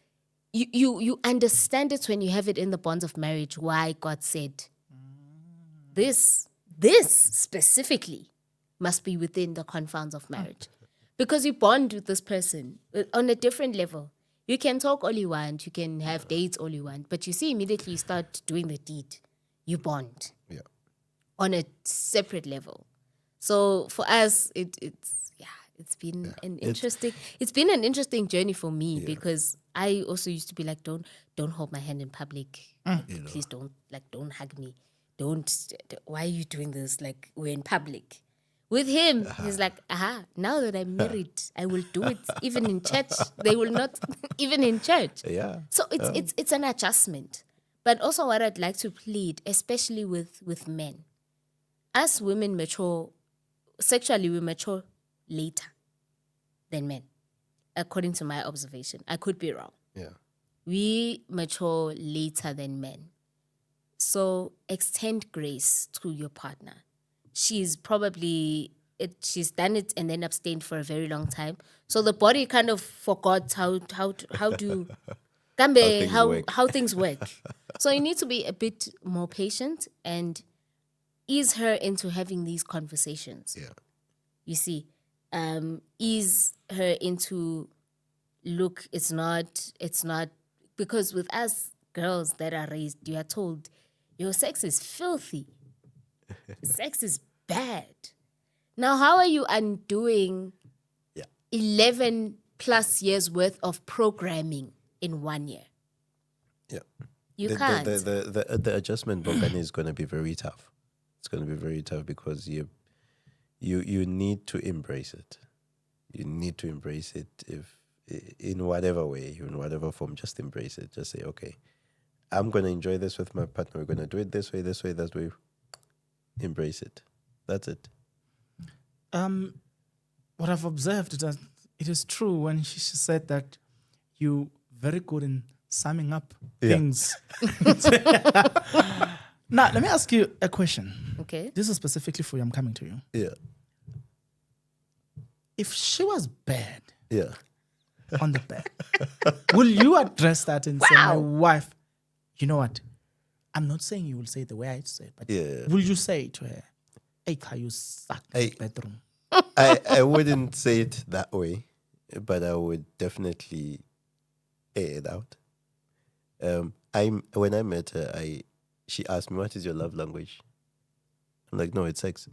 you understand it when you have it in the bonds of marriage, why God said this specifically must be within the confines of marriage. Because you bond with this person on a different level. You can talk all you want, you can have dates all you want, but you see immediately you start doing the deed, you bond on a separate level. So for us, it's been an interesting journey for me because I also used to be like, don't hold my hand in public, please don't hug me, why are you doing this? Like, we're in public. With him, he's like, now that I'm married, I will do it even in church. They will not, even in church. Yeah. So it's an adjustment. But also what I'd like to plead, especially with men, as women mature, sexually we mature later than men, according to my observation. I could be wrong. Yeah. We mature later than men. So extend grace to your partner. She's probably she's done it and then abstained for a very long time. So the body kind of forgot how things work. So you need to be a bit more patient and ease her into having these conversations. Yeah. You see, ease her into, look, it's not because with us girls that are raised, you are told your sex is filthy. Sex is bad. Now, how are you undoing 11 plus years worth of programming in 1 year? Yeah. You can't. The adjustment, Bongani, is going to be very tough. It's going to be very tough because you need to embrace it. You need to embrace it in whatever way, in whatever form, just embrace it. Just say, okay, I'm going to enjoy this with my partner. We're going to do it this way, that way. Embrace it. That's it. What I've observed is that it is true when she said that you very good in summing up things. Now, let me ask you a question. Okay. This is specifically for you. I'm coming to you. Yeah. If she was bad Yeah. on the bed, will you address that and say, my wife, you know what? I'm not saying you will say the way I said, but Yeah. will you say to her, hey, can you suck in the bedroom? I wouldn't say it that way, but I would definitely air it out. When I met her, she asked me, "What is your love language?" I'm like, "No, it's sex."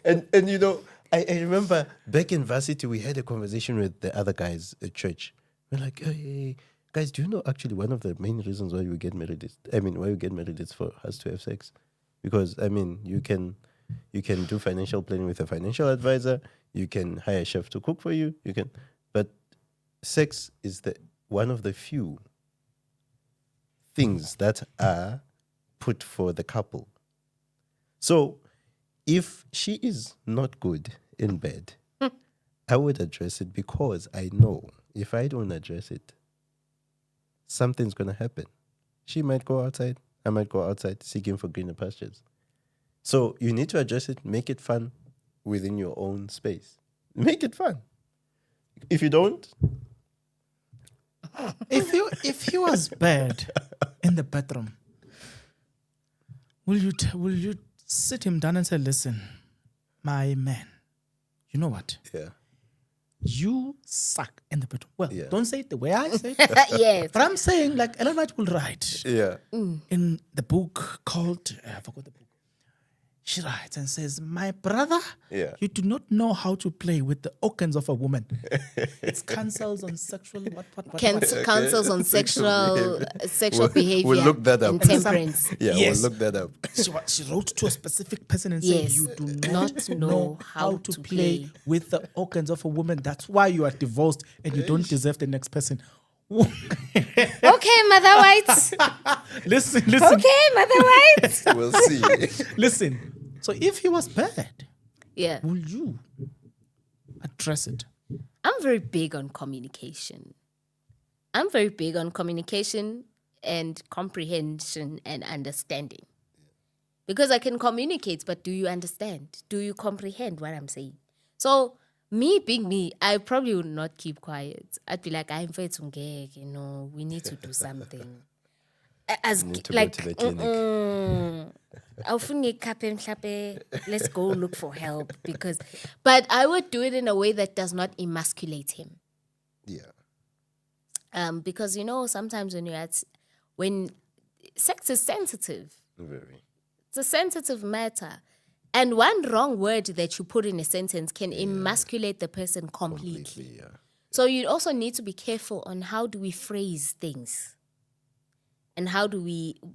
and you know, I remember back in varsity we had a conversation with the other guys at church. We're like, hey, guys, do you know actually one of the main reasons why we get married is for us to have sex? Because I mean, you can do financial planning with a financial advisor, you can hire a chef to cook for you, but sex is one of the few things that are put for the couple. So if she is not good in bed, I would address it, because I know if I don't address it, something's going to happen. She might go outside. I might go outside seeking for greener pastures. So you need to address it, make it fun within your own space. Make it fun. If you don't, if he was bad in the bedroom, will you sit him down and say, listen, my man, you know what? yeah. You suck in the bedroom. Well, Yeah. don't say it the way I say it. Yes. But I'm saying, like Ellen White will write Yeah. in the book called, I forgot the book. She writes and says, my brother, Yeah. you do not know how to play with the organs of a woman. It's counsels on sexual, what? Counsels on sexual behavior We'll look that up. and temperance. Yeah, Yes. we'll look that up. She wrote to a specific person and Yes. said, you do not know how to play with the organs of a woman. That's why you are divorced and you don't deserve the next person. Okay, Mother White. Listen. Okay, Mother White. We'll see. Listen. So if he was bad, Yeah. will you address it? I'm very big on communication. I'm very big on communication and comprehension and understanding. Because I can communicate, but do you understand? Do you comprehend what I'm saying? So, me being me, I probably would not keep quiet. I'd be like, I'm afraid to get, we need to do something. As Need to like, go to the clinic. let's go look for help but I would do it in a way that does not emasculate him. Yeah. Because sometimes when sex is sensitive, Very. it's a sensitive matter, and one wrong word that you put in a sentence can emasculate the person completely. Yeah. So you also need to be careful on how do we phrase things. And how do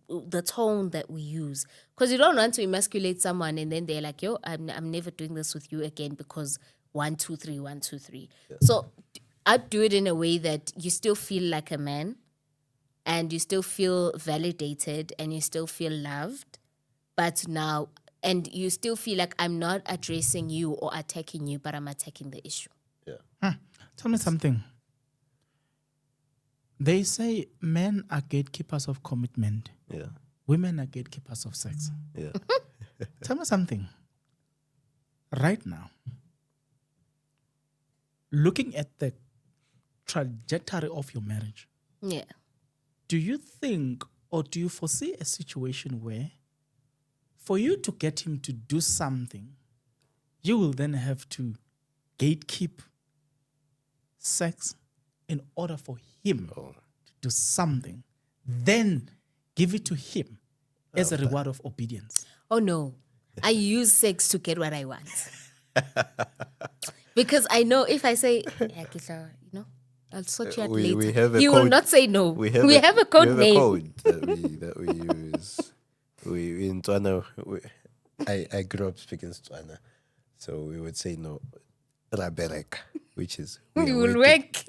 the tone that we use? Because you don't want to emasculate someone and then they're like, yo, I'm never doing this with you again because 1, 2, 3, 1, 2, 3. Yeah. So I'd do it in a way that you still feel like a man and you still feel validated and you still feel loved. And you still feel like I'm not addressing you or attacking you, but I'm attacking the issue. Yeah. Tell me something. They say men are gatekeepers of commitment. Yeah. Women are gatekeepers of sex. Yeah. Tell me something. Right now, looking at the trajectory of your marriage, Yeah. do you think or do you foresee a situation where for you to get him to do something, you will then have to gatekeep sex in order for him to do something, then give it to him as a reward of obedience? Oh, no. I use sex to get what I want. Because I know if I say, I'll sort you out later. We have you code. Will not say no. We have a code name. We have a code that we use. We in Tswana, I grew up speaking Tswana, so we would say no, rabereka, which is we will work.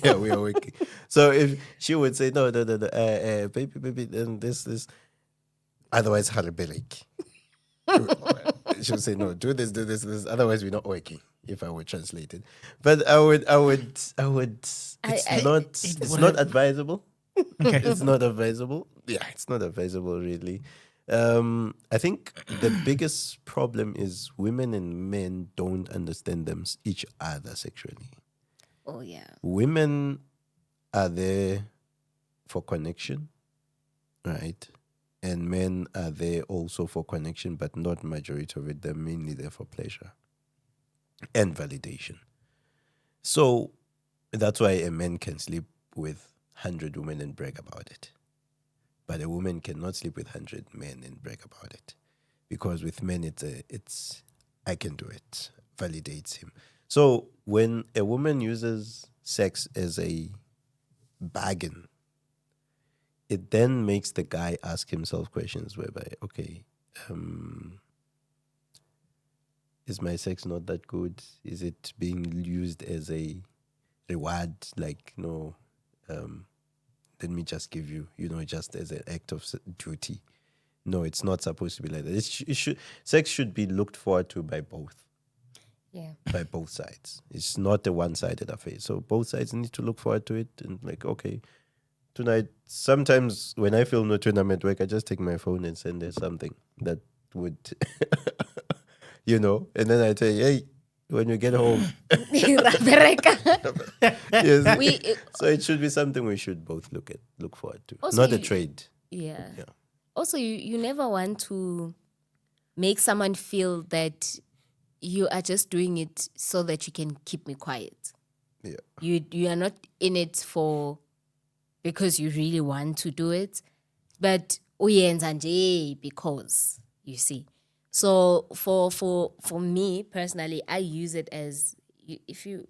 Yeah, we are working. So if she would say no, baby, then this, otherwise haraberek. She would say no, do this. Otherwise, we're not working. If I would translate it, but I would. It's not advisable. Okay. It's not advisable. Yeah, it's not advisable really. I think the biggest problem is women and men don't understand each other sexually. Oh yeah. Women are there for connection, right? And men are there also for connection, but not majority of it. They're mainly there for pleasure and validation. So that's why a man can sleep with 100 women and brag about it. But a woman cannot sleep with 100 men and brag about it. Because with men, it's I can do it, validates him. So when a woman uses sex as a bargain, it then makes the guy ask himself questions whereby, okay, is my sex not that good? Is it being used as a reward? Like, no, let me just give you, just as an act of duty. No, it's not supposed to be like that. Sex should be looked forward to by both. Yeah. By both sides. It's not a one-sided affair. So both sides need to look forward to it and like, okay, tonight, sometimes when I feel no tune I'm at work, I just take my phone and send her something that would, and then I tell you, hey, when you get home. Yes. So it should be something we should both look forward to. Also, not a trade. Yeah. Also, you never want to make someone feel that you are just doing it so that you can keep me quiet. Yeah. You are not in it because you really want to do it, but uyenza nje because, you see. So for me personally, I use it as if you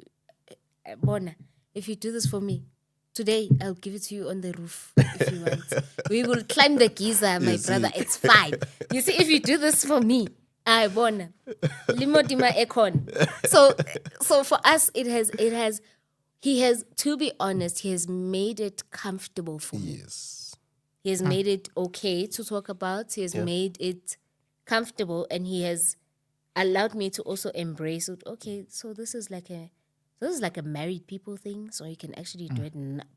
do this for me today, I'll give it to you on the roof if you want. We will climb the geyser, my brother. It's fine. You see, if you do this for me, I bona limodima ekon. So for us, it has. He has, to be honest, he has made it comfortable for me. Yes. He has made it okay to talk about. He has made it comfortable, and he has allowed me to also embrace it. Okay, so this is like a married people thing, so you can actually do it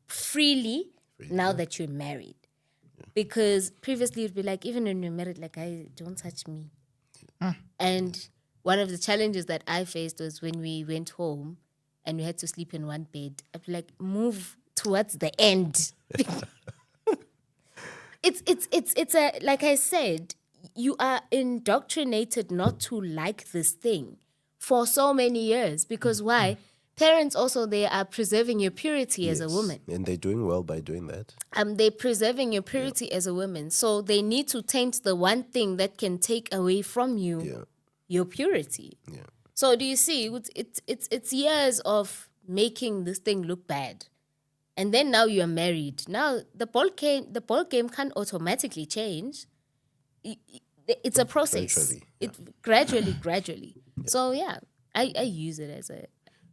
freely now that you're married. Because previously it'd be like, even when you're married, like, don't touch me. And one of the challenges that I faced was when we went home and we had to sleep in one bed. I'd be like, move towards the end. It's like I said, you are indoctrinated not to like this thing for so many years. Because why? Parents also, they are preserving your purity as a woman. And they're doing well by doing that. They're preserving your purity as a woman. So they need to taint the one thing that can take away from you your purity. Yeah. So do you see, it's years of making this thing look bad. And then now you're married. Now the ball game can't automatically change. It's a process. Gradually. Yeah. So yeah, I use it as a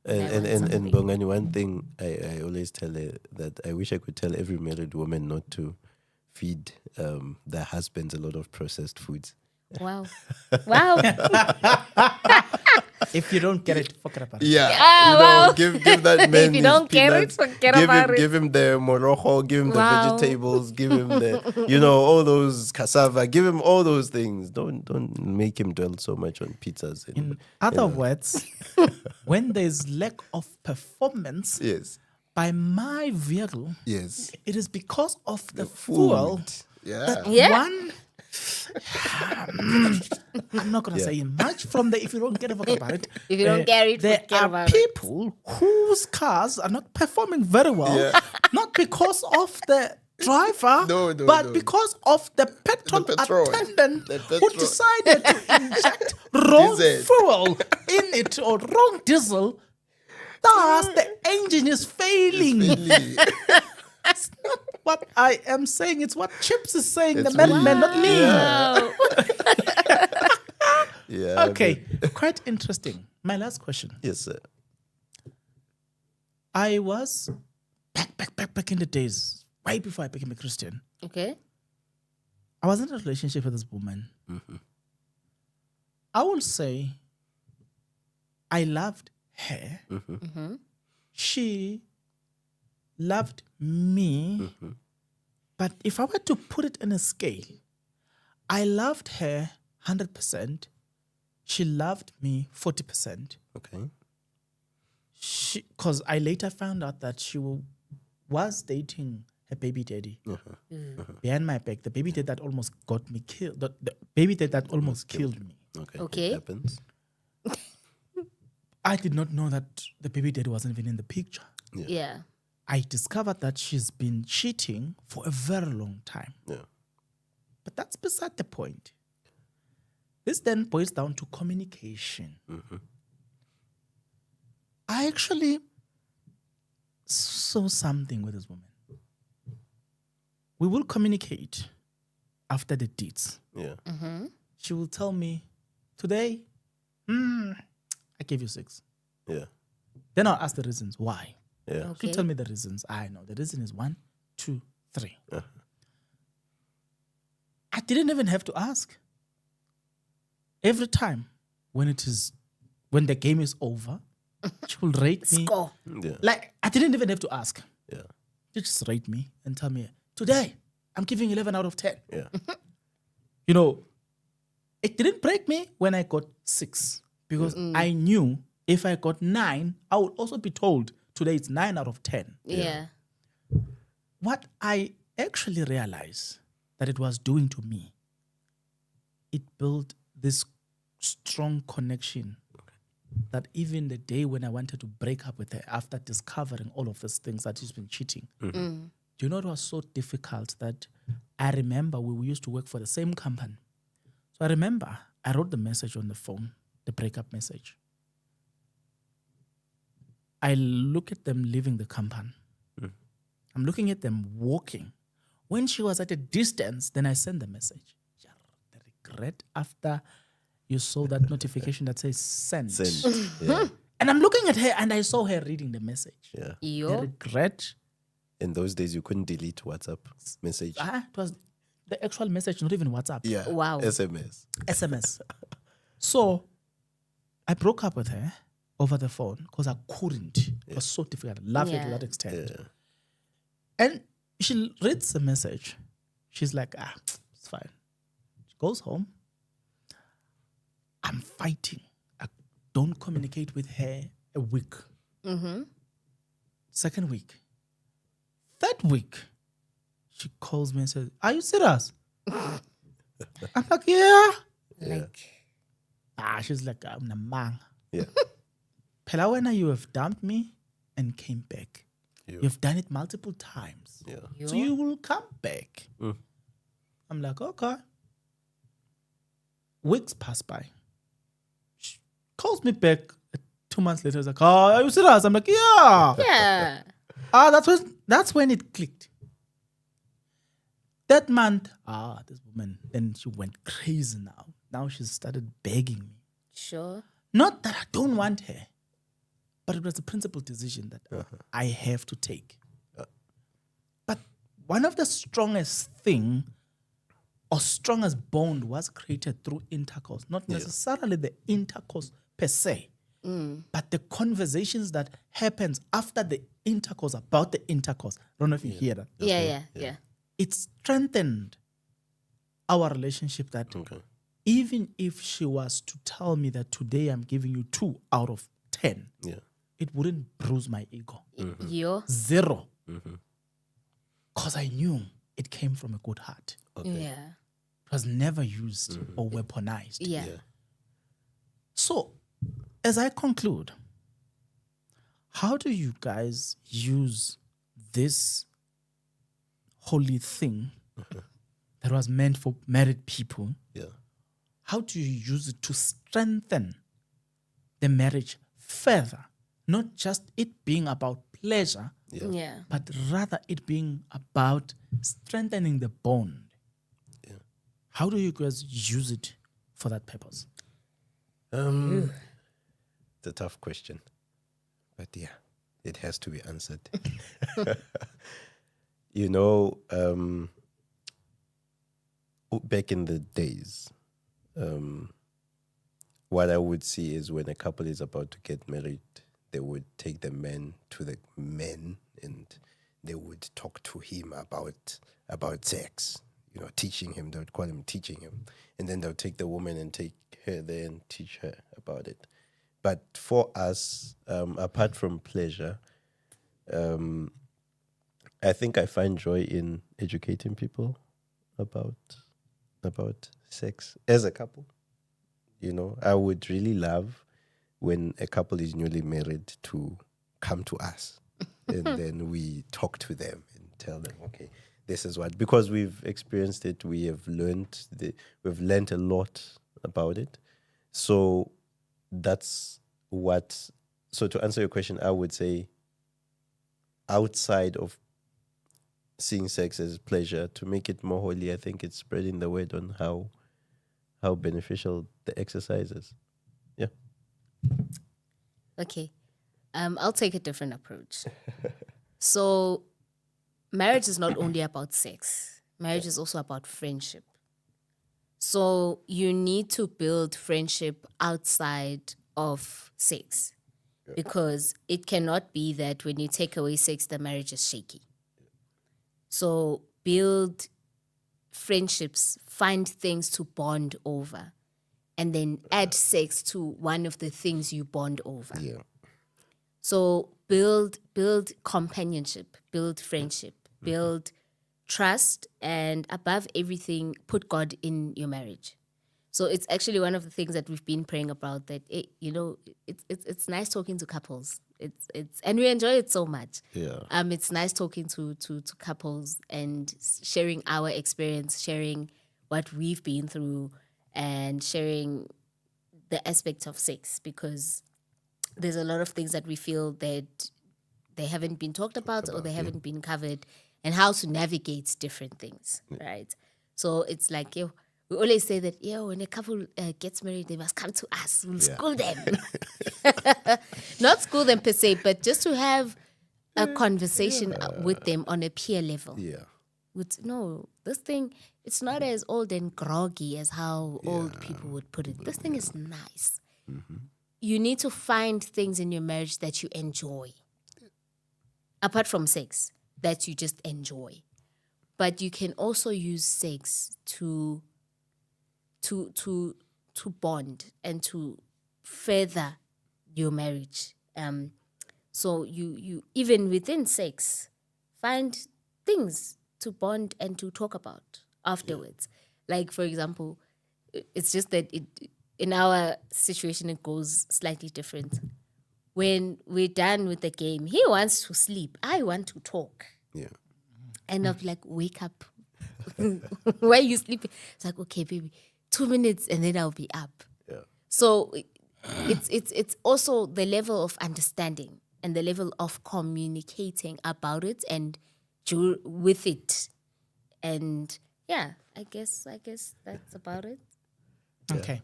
and Bongani, one thing I always tell her that I wish I could tell every married woman not to feed their husbands a lot of processed foods. Wow. If you don't get it, forget about it. Yeah. Give that man if you don't get it, forget about it. Give him the morojo, give him the vegetables, give him the, all those cassava, give him all those things. Don't make him dwell so much on pizzas. In other words, when there's lack of performance by my vehicle, it is because of the fuel. One... I'm not going to say much from the if you don't get it, forget about it. If you don't get it, forget about it. There are people whose cars are not performing very well, not because of the driver, but because of the petrol attendant who decided to inject wrong fuel in it or wrong diesel. Thus, the engine is failing. That's not what I am saying. It's what Chips is saying. The man, not me. Yeah. Okay. Quite interesting. My last question. Yes, sir. I was back in the days, way before I became a Christian. Okay. I was in a relationship with this woman. Mm-hmm. I will say I loved her. Mm-hmm. Mm-hmm. She loved me, but if I were to put it in a scale, I loved her 100%. She loved me 40%. Okay. Because I later found out that she was dating her baby daddy. Behind my back, the baby daddy that almost got me killed. The baby daddy that almost killed me. Okay. It happens. I did not know that the baby daddy wasn't even in the picture. Yeah. I discovered that she's been cheating for a very long time. Yeah. But that's beside the point. This then boils down to communication. I actually saw something with this woman. We will communicate after the deeds. Yeah. She will tell me, today, I gave you 6. Yeah. Then I'll ask the reasons why. Yeah. Okay. She'll tell me the reasons. I know. The reason is 1, 2, 3. I didn't even have to ask. Every time when the game is over, she will rate me. Score. Yeah. Like, I didn't even have to ask. Yeah. She just rate me and tell me, today, I'm giving 11 out of 10. Yeah. You know, it didn't break me when I got 6 because I knew if I got 9, I would also be told today it's 9 out of 10. Yeah. What I actually realized that it was doing to me, it built this strong connection that even the day when I wanted to break up with her after discovering all of these things that she's been cheating, do you know it was so difficult that I remember we used to work for the same company. So I remember I wrote the message on the phone, the breakup message. I look at them leaving the company. I'm looking at them walking. When she was at a distance, then I send the message. The regret after you saw that notification that says send. Send. Yeah. And I'm looking at her and I saw her reading the message. Yeah. The Yo. regret. In those days, you couldn't delete WhatsApp message. It was the actual message, not even WhatsApp. Yeah. Wow. SMS. SMS. So I broke up with her over the phone because I couldn't. It was so difficult. I loved her to that extent. Yeah. And she reads the message. She's like, it's fine. She goes home. I'm fighting. I don't communicate with her a week. Second week. Third week, she calls me and says, are you serious? I'm like, yeah. Like, She's like, I'm a man. Yeah. Phela wena, you have dumped me and came back. You've done it multiple times. Yeah. yo. So you will come back. I'm like, okay. Weeks pass by. She calls me back 2 months later. She's like, oh, are you serious? I'm like, yeah. Yeah. That's when it clicked. That month, this woman, then she went crazy now. Now she started begging me. Sure. Not that I don't want her, but it was a principled decision that I have to take. But one of the strongest thing or strongest bond was created through intercourse, not necessarily the intercourse per se, but the conversations that happens after the intercourse, about the intercourse. I don't know if you hear that. Yeah. It strengthened our relationship that even if she was to tell me that today I'm giving you 2 out of 10, it wouldn't bruise my ego. Yo. 0. Because I knew it came from a good heart. Yeah. It was never used or weaponized. Yeah. So, as I conclude, how do you guys use this holy thing that was meant for married people? Yeah. How do you use it to strengthen the marriage further? Not just it being about pleasure, Yeah. but rather it being about strengthening the bond. Yeah. How do you guys use it for that purpose? It's a tough question. But yeah, it has to be answered. You know, back in the days, what I would see is when a couple is about to get married, they would take the man to the men and they would talk to him about sex, you know, teaching him. They would call him teaching him. And then they'll take the woman and take her there and teach her about it. But for us, apart from pleasure, I think I find joy in educating people about sex as a couple. I would really love when a couple is newly married to come to us and then we talk to them and tell them, okay, this is what, because we've experienced it, we've learned a lot about it. So that's what, so to answer your question, I would say outside of seeing sex as pleasure, to make it more holy, I think it's spreading the word on how beneficial the exercise is. Yeah. Okay. I'll take a different approach. So marriage is not only about sex. Marriage is also about friendship. So you need to build friendship outside of sex, because it cannot be that when you take away sex, the marriage is shaky. So build friendships, find things to bond over, and then add sex to one of the things you bond over. Yeah. So build companionship, build friendship, build trust, and above everything, put God in your marriage. So it's actually one of the things that we've been praying about, that it's nice talking to couples. It's and we enjoy it so much. Yeah. It's nice talking to couples and sharing our experience, sharing what we've been through, and sharing the aspect of sex, because there's a lot of things that we feel that they haven't been talked about or they haven't been covered, and how to navigate different things, right? So it's like, we always say that, when a couple gets married, they must come to us. We'll school them. Not school them per se, but just to have a conversation with them on a peer level. Yeah. This thing, it's not as old and groggy as how old people would put it. This thing is nice. Mm-hmm. You need to find things in your marriage that you enjoy, apart from sex, that you just enjoy. But you can also use sex to bond and to further your marriage. So you even within sex, find things to bond and to talk about afterwards. Like, for example, it's just that in our situation, it goes slightly different. When we're done with the game, he wants to sleep. I want to talk. Yeah. And I'll be like, wake up. Why are you sleeping? It's like, okay, baby, 2 minutes and then I'll be up. Yeah. So it's also the level of understanding and the level of communicating about it and with it. And I guess that's about it. Okay.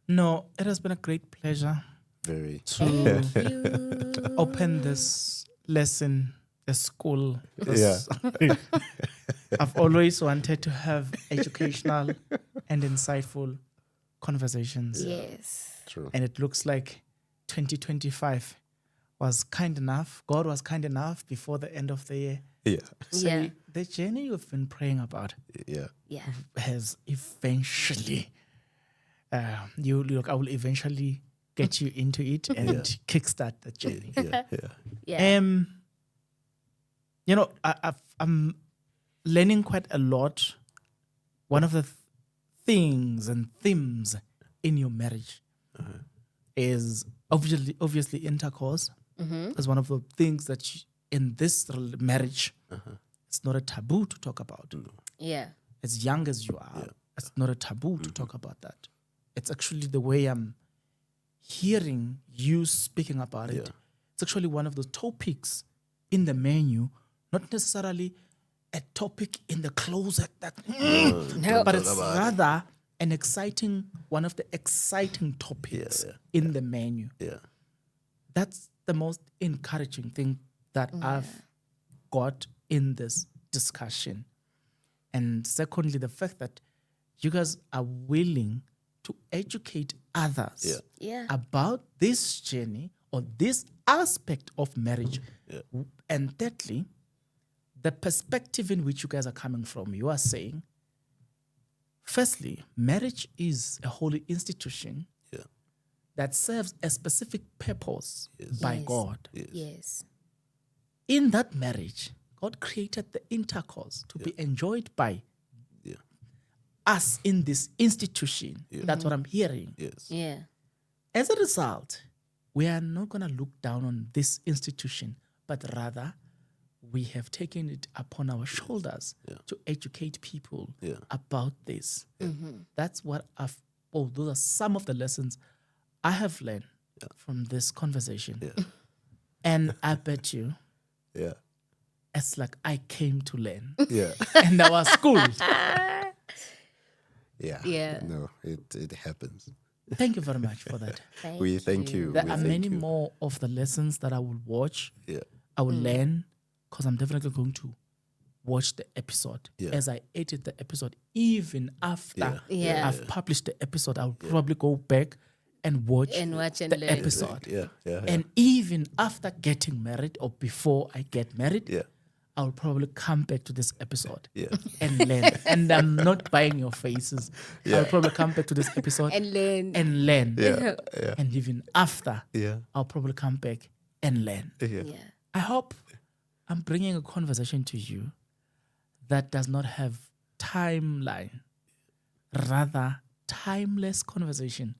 No, it has been a great pleasure to open this lesson, the school. I've always wanted to have educational and insightful conversations. Yes. True. And it looks like 2025 was kind enough. God was kind enough before the end of the year. Yeah. Say, the journey you've been praying about has eventually, I will eventually get you into it and kickstart the journey. I'm learning quite a lot. One of the things and themes in your marriage is obviously intercourse. Is one of the things that in this marriage, it's not a taboo to talk about. Yeah. As young as you are, it's not a taboo to talk about that. It's actually the way I'm hearing you speaking about it. It's actually one of the topics in the menu, not necessarily a topic in the closet but it's rather one of the exciting topics in the menu. Yeah. That's the most encouraging thing that I've got in this discussion. And secondly, the fact that you guys are willing to educate others about this journey or this aspect of marriage. And thirdly, the perspective in which you guys are coming from. You are saying, firstly, marriage is a holy institution that serves a specific purpose by God. Yes. In that marriage, God created the intercourse to be enjoyed by Yeah. us in this institution. That's what I'm hearing. Yes. Yeah. As a result, we are not going to look down on this institution, but rather we have taken it upon our shoulders to educate people about this. That's what those are some of the lessons I have learned from this conversation. And I bet you, it's like I came to learn. And I was schooled. Yeah. No, it happens. Thank you very much for that. We thank you. There We are thank many you. more of the lessons that I will watch. I will learn, because I'm definitely going to watch the episode. As I edit the episode, even after I've published the episode, I'll probably go back and watch And learn. the episode. Yeah. And even after getting married or before I get married, I'll probably come back to this episode and learn. And I'm not buying your faces. I'll probably come back to this episode And learn. and learn. And even after, I'll probably come back and learn. I hope I'm bringing a conversation to you that does not have timeline, rather timeless conversation.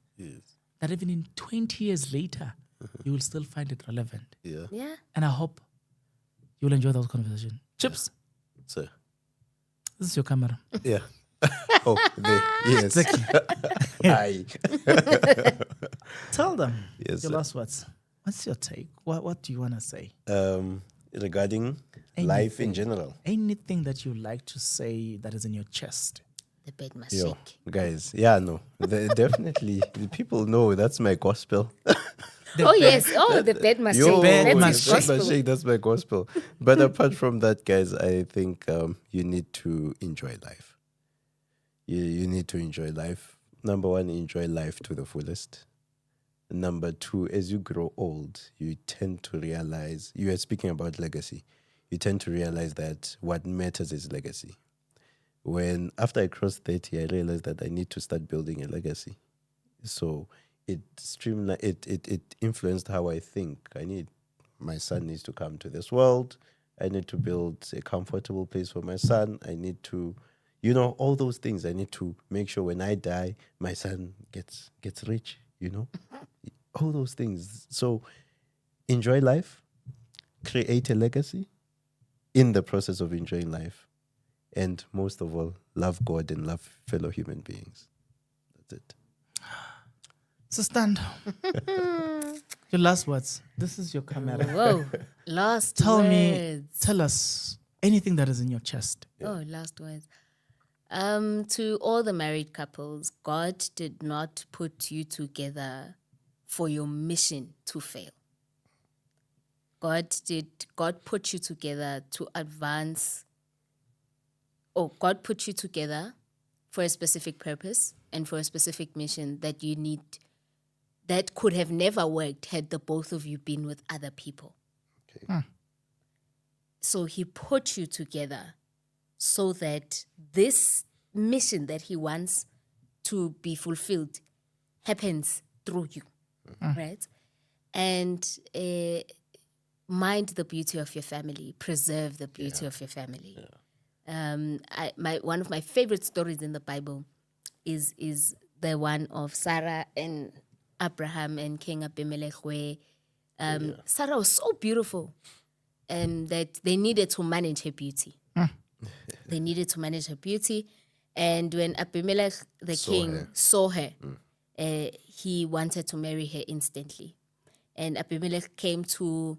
That even in 20 years later, you will still find it relevant. Yeah. And I hope you'll enjoy those conversations. Chips, So, this is your camera. yeah. Oh, yes. Hi. Tell them Yes, your sir. last words. What's your take? What do you want to say? Regarding life in general. Anything that you like to say that is in your chest. The bed must Yo, shake. guys, definitely. The people know that's my gospel. Yes. Oh, the bed must Yo, shake. That's must his the bed gospel. must shake, that's my gospel. But apart from that, guys, I think you need to enjoy life. You need to enjoy life. Number one, enjoy life to the fullest. Number two, as you grow old, you tend to realize, you are speaking about legacy, you tend to realize that what matters is legacy. After I crossed 30, I realized that I need to start building a legacy. So it influenced how I think. My son needs to come to this world. I need to build a comfortable place for my son. I need to, all those things. I need to make sure when I die, my son gets rich, all those things. So enjoy life, create a legacy in the process of enjoying life. And most of all, love God and love fellow human beings. That's it. So stand. Your last words. This is your camera. Whoa. Last Tell words. us anything that is in your chest. Oh, last words. To all the married couples, God did not put you together for your mission to fail. God put you together to advance. God put you together for a specific purpose and for a specific mission that you need, that could have never worked had the both of you been with other people. Okay. So he put you together so that this mission that he wants to be fulfilled happens through you, right? And mind the beauty of your family, preserve the beauty of your family. One of my favorite stories in the Bible is the one of Sarah and Abraham and King Abimelech, where Sarah was so beautiful that they needed to manage her beauty. They needed to manage her beauty. And when Abimelech, the king, saw her, he wanted to marry her instantly. And Abimelech came to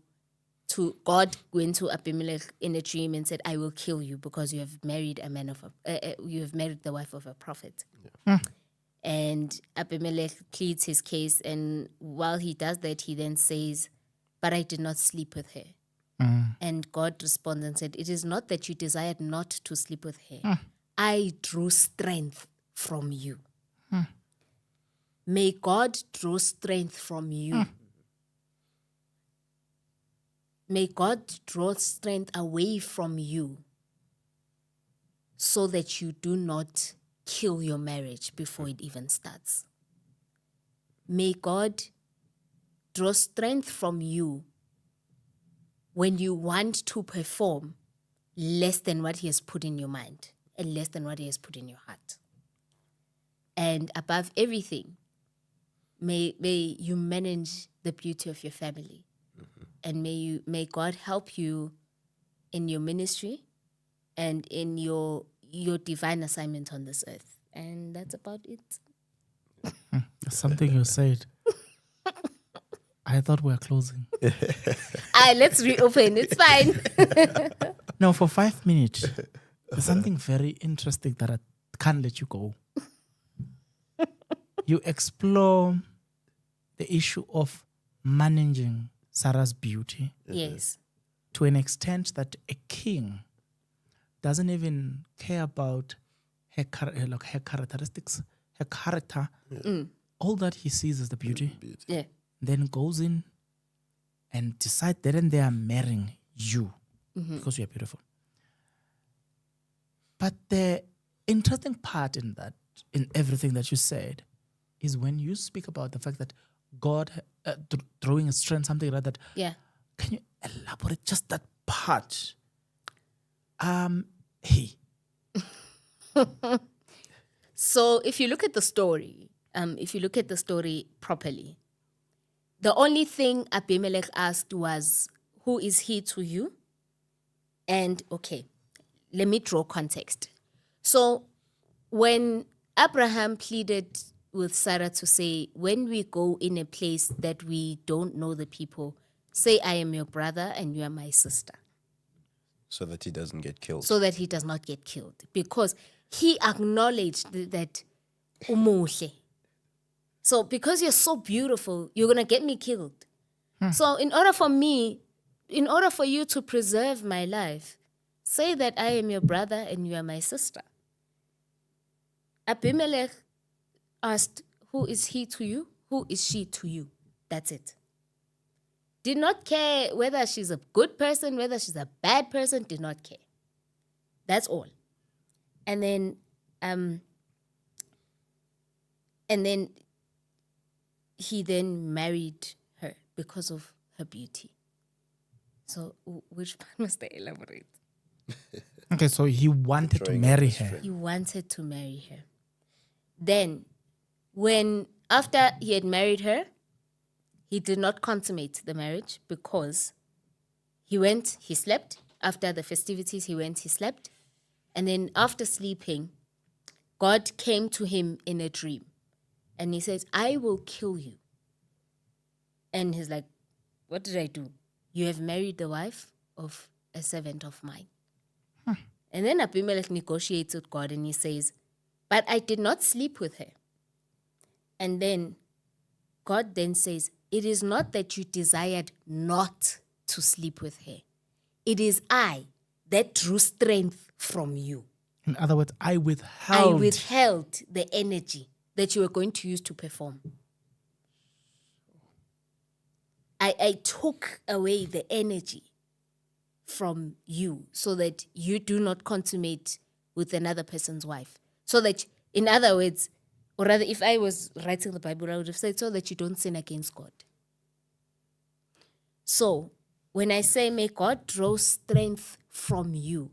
God, went to Abimelech in a dream and said, "I will kill you because you have married you have married the wife of a prophet." And Abimelech pleads his case, and while he does that, he then says, "But I did not sleep with her." And God responds and said, "It is not that you desired not to sleep with her. I drew strength from you." May God draw strength from you. May God draw strength away from you so that you do not kill your marriage before it even starts. May God draw strength from you when you want to perform less than what he has put in your mind and less than what he has put in your heart. And above everything, may you manage the beauty of your family. And may God help you in your ministry and in your divine assignment on this earth. And that's about it. Something you said. I thought we were closing. Let's reopen. It's fine. No, for 5 minutes. There's something very interesting that I can't let you go. You explore the issue of managing Sarah's beauty. Yes. To an extent that a king doesn't even care about her characteristics, her character. All that he sees is the beauty. Yeah. Then goes in and decide that and they are marrying you because you are beautiful. But the interesting part in that, in everything that you said, is when you speak about the fact that God throwing a strength, something like that. Yeah. Can you elaborate just that part? Hey. So if you look at the story, properly, the only thing Abimelech asked was, who is he to you? And okay, let me draw context. So when Abraham pleaded with Sarah to say, when we go in a place that we don't know the people, say I am your brother and you are my sister. So that he doesn't get killed. So that he does not get killed. Because he acknowledged that umuhle. So because you're so beautiful, you're going to get me killed. So in order for you to preserve my life, say that I am your brother and you are my sister. Abimelech asked, who is he to you? Who is she to you? That's it. Did not care whether she's a good person, whether she's a bad person, did not care. That's all. And then he then married her because of her beauty. So which part must I elaborate? Okay, so he wanted to marry her. He wanted to marry her. Then, after he had married her, he did not consummate the marriage because he slept. After the festivities, he slept. And then after sleeping, God came to him in a dream. And he says, I will kill you. And he's like, what did I do? You have married the wife of a servant of mine. And then Abimelech negotiates with God and he says, but I did not sleep with her. And then God then says, it is not that you desired not to sleep with her. It is I that drew strength from you. In other words, I withheld the energy that you were going to use to perform. I took away the energy from you so that you do not consummate with another person's wife. So that, in other words, or rather, if I was writing the Bible, I would have said so that you don't sin against God. So, when I say may God draw strength from you,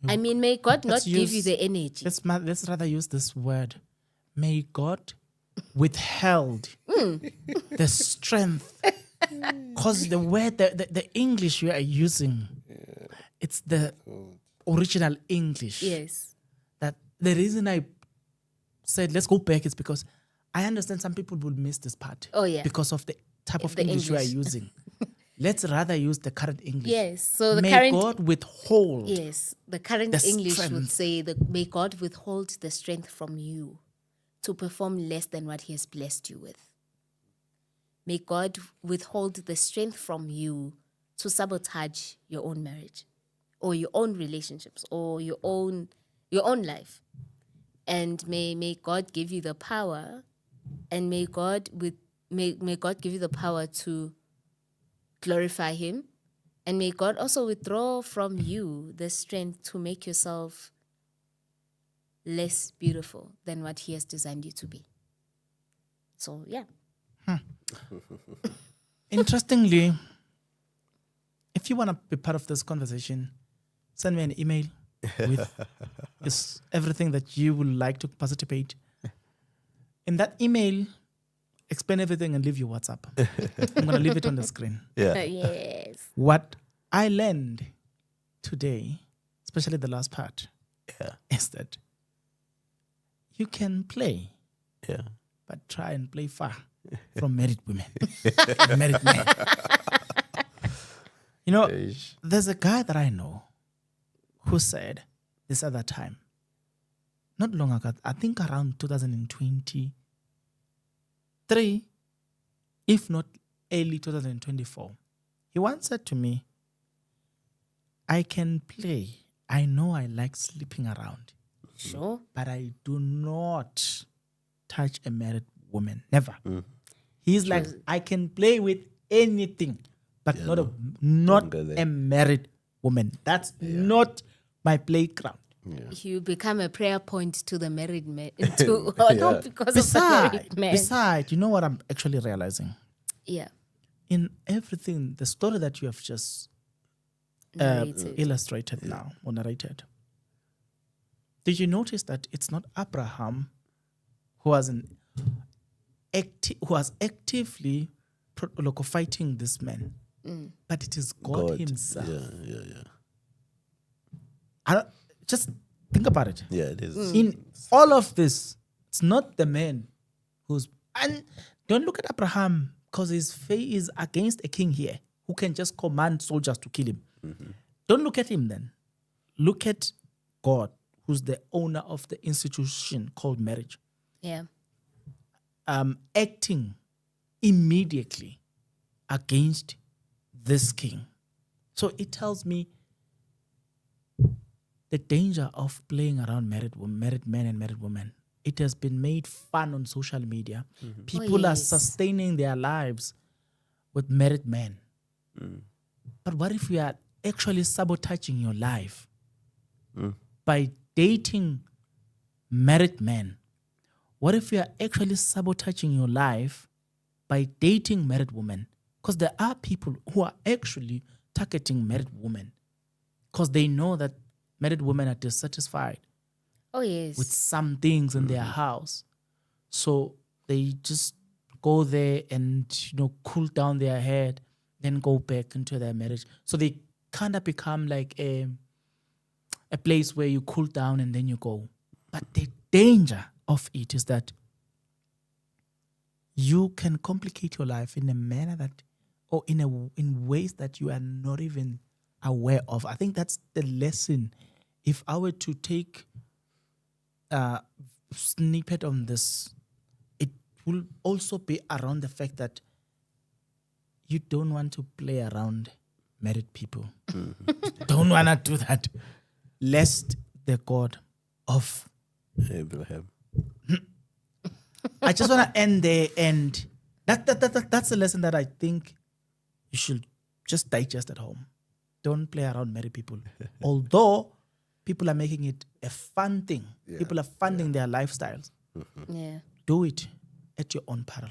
I mean may God not give you the energy. Let's rather use this word. May God withheld the strength. Because the word, the English you are using, it's the original English. Yes. That the reason I said let's go back is because I understand some people will miss this part. Oh, yeah. Because of the type of English you are using. Let's rather use the current English. Yes. So the may current God withhold. Yes. The current English strength. would say may God withhold the strength from you to perform less than what he has blessed you with. May God withhold the strength from you to sabotage your own marriage or your own relationships or your own life. And may God give you the power, and may God give you the power to glorify him, and may God also withdraw from you the strength to make yourself less beautiful than what he has designed you to be. So, yeah. Interestingly, if you want to be part of this conversation, send me an email with everything that you would like to participate. In that email, explain everything and leave your WhatsApp. I'm going to leave it on the screen. Yeah. Yes. What I learned today, especially the last part, is that you can play, but try and play far from married women, married men. You know, there's a guy that I know who said this other time, not long ago, I think around 2023, if not early 2024. He once said to me, I can play. I know I like sleeping around. Sure. But I do not touch a married woman. Never. He's like, I can play with anything, but not a married woman. That's not my playground. You become a prayer point to the married man, not because of the married man. Besides, you know what I'm actually realizing? Yeah. In everything, the story that you have just illustrated now or narrated, did you notice that it's not Abraham who was actively fighting this man, but it is God himself. Just think about it. Yeah, it is. In all of this, it's not the man who's... And don't look at Abraham because his faith is against a king here who can just command soldiers to kill him. Don't look at him then. Look at God, who's the owner of the institution called marriage. Yeah. Acting immediately against this king. So it tells me the danger of playing around married men and married women. It has been made fun on social media. People are sustaining their lives with married men. But what if we are actually sabotaging your life by dating married men? What if you are actually sabotaging your life by dating married women? Because there are people who are actually targeting married women because they know that married women are dissatisfied with some things in their house. So they just go there and, cool down their head, then go back into their marriage. So they kind of become like a place where you cool down and then you go. But the danger of it is that you can complicate your life in a manner that, or in ways that you are not even aware of. I think that's the lesson. If I were to take a snippet on this, it will also be around the fact that you don't want to play around married people. Don't want to do that. Lest the God of Abraham. I just want to end there, and that's a lesson that I think you should just digest at home. Don't play around married people. Although people are making it a fun thing. People are funding their lifestyles. Yeah. Do it at your own peril.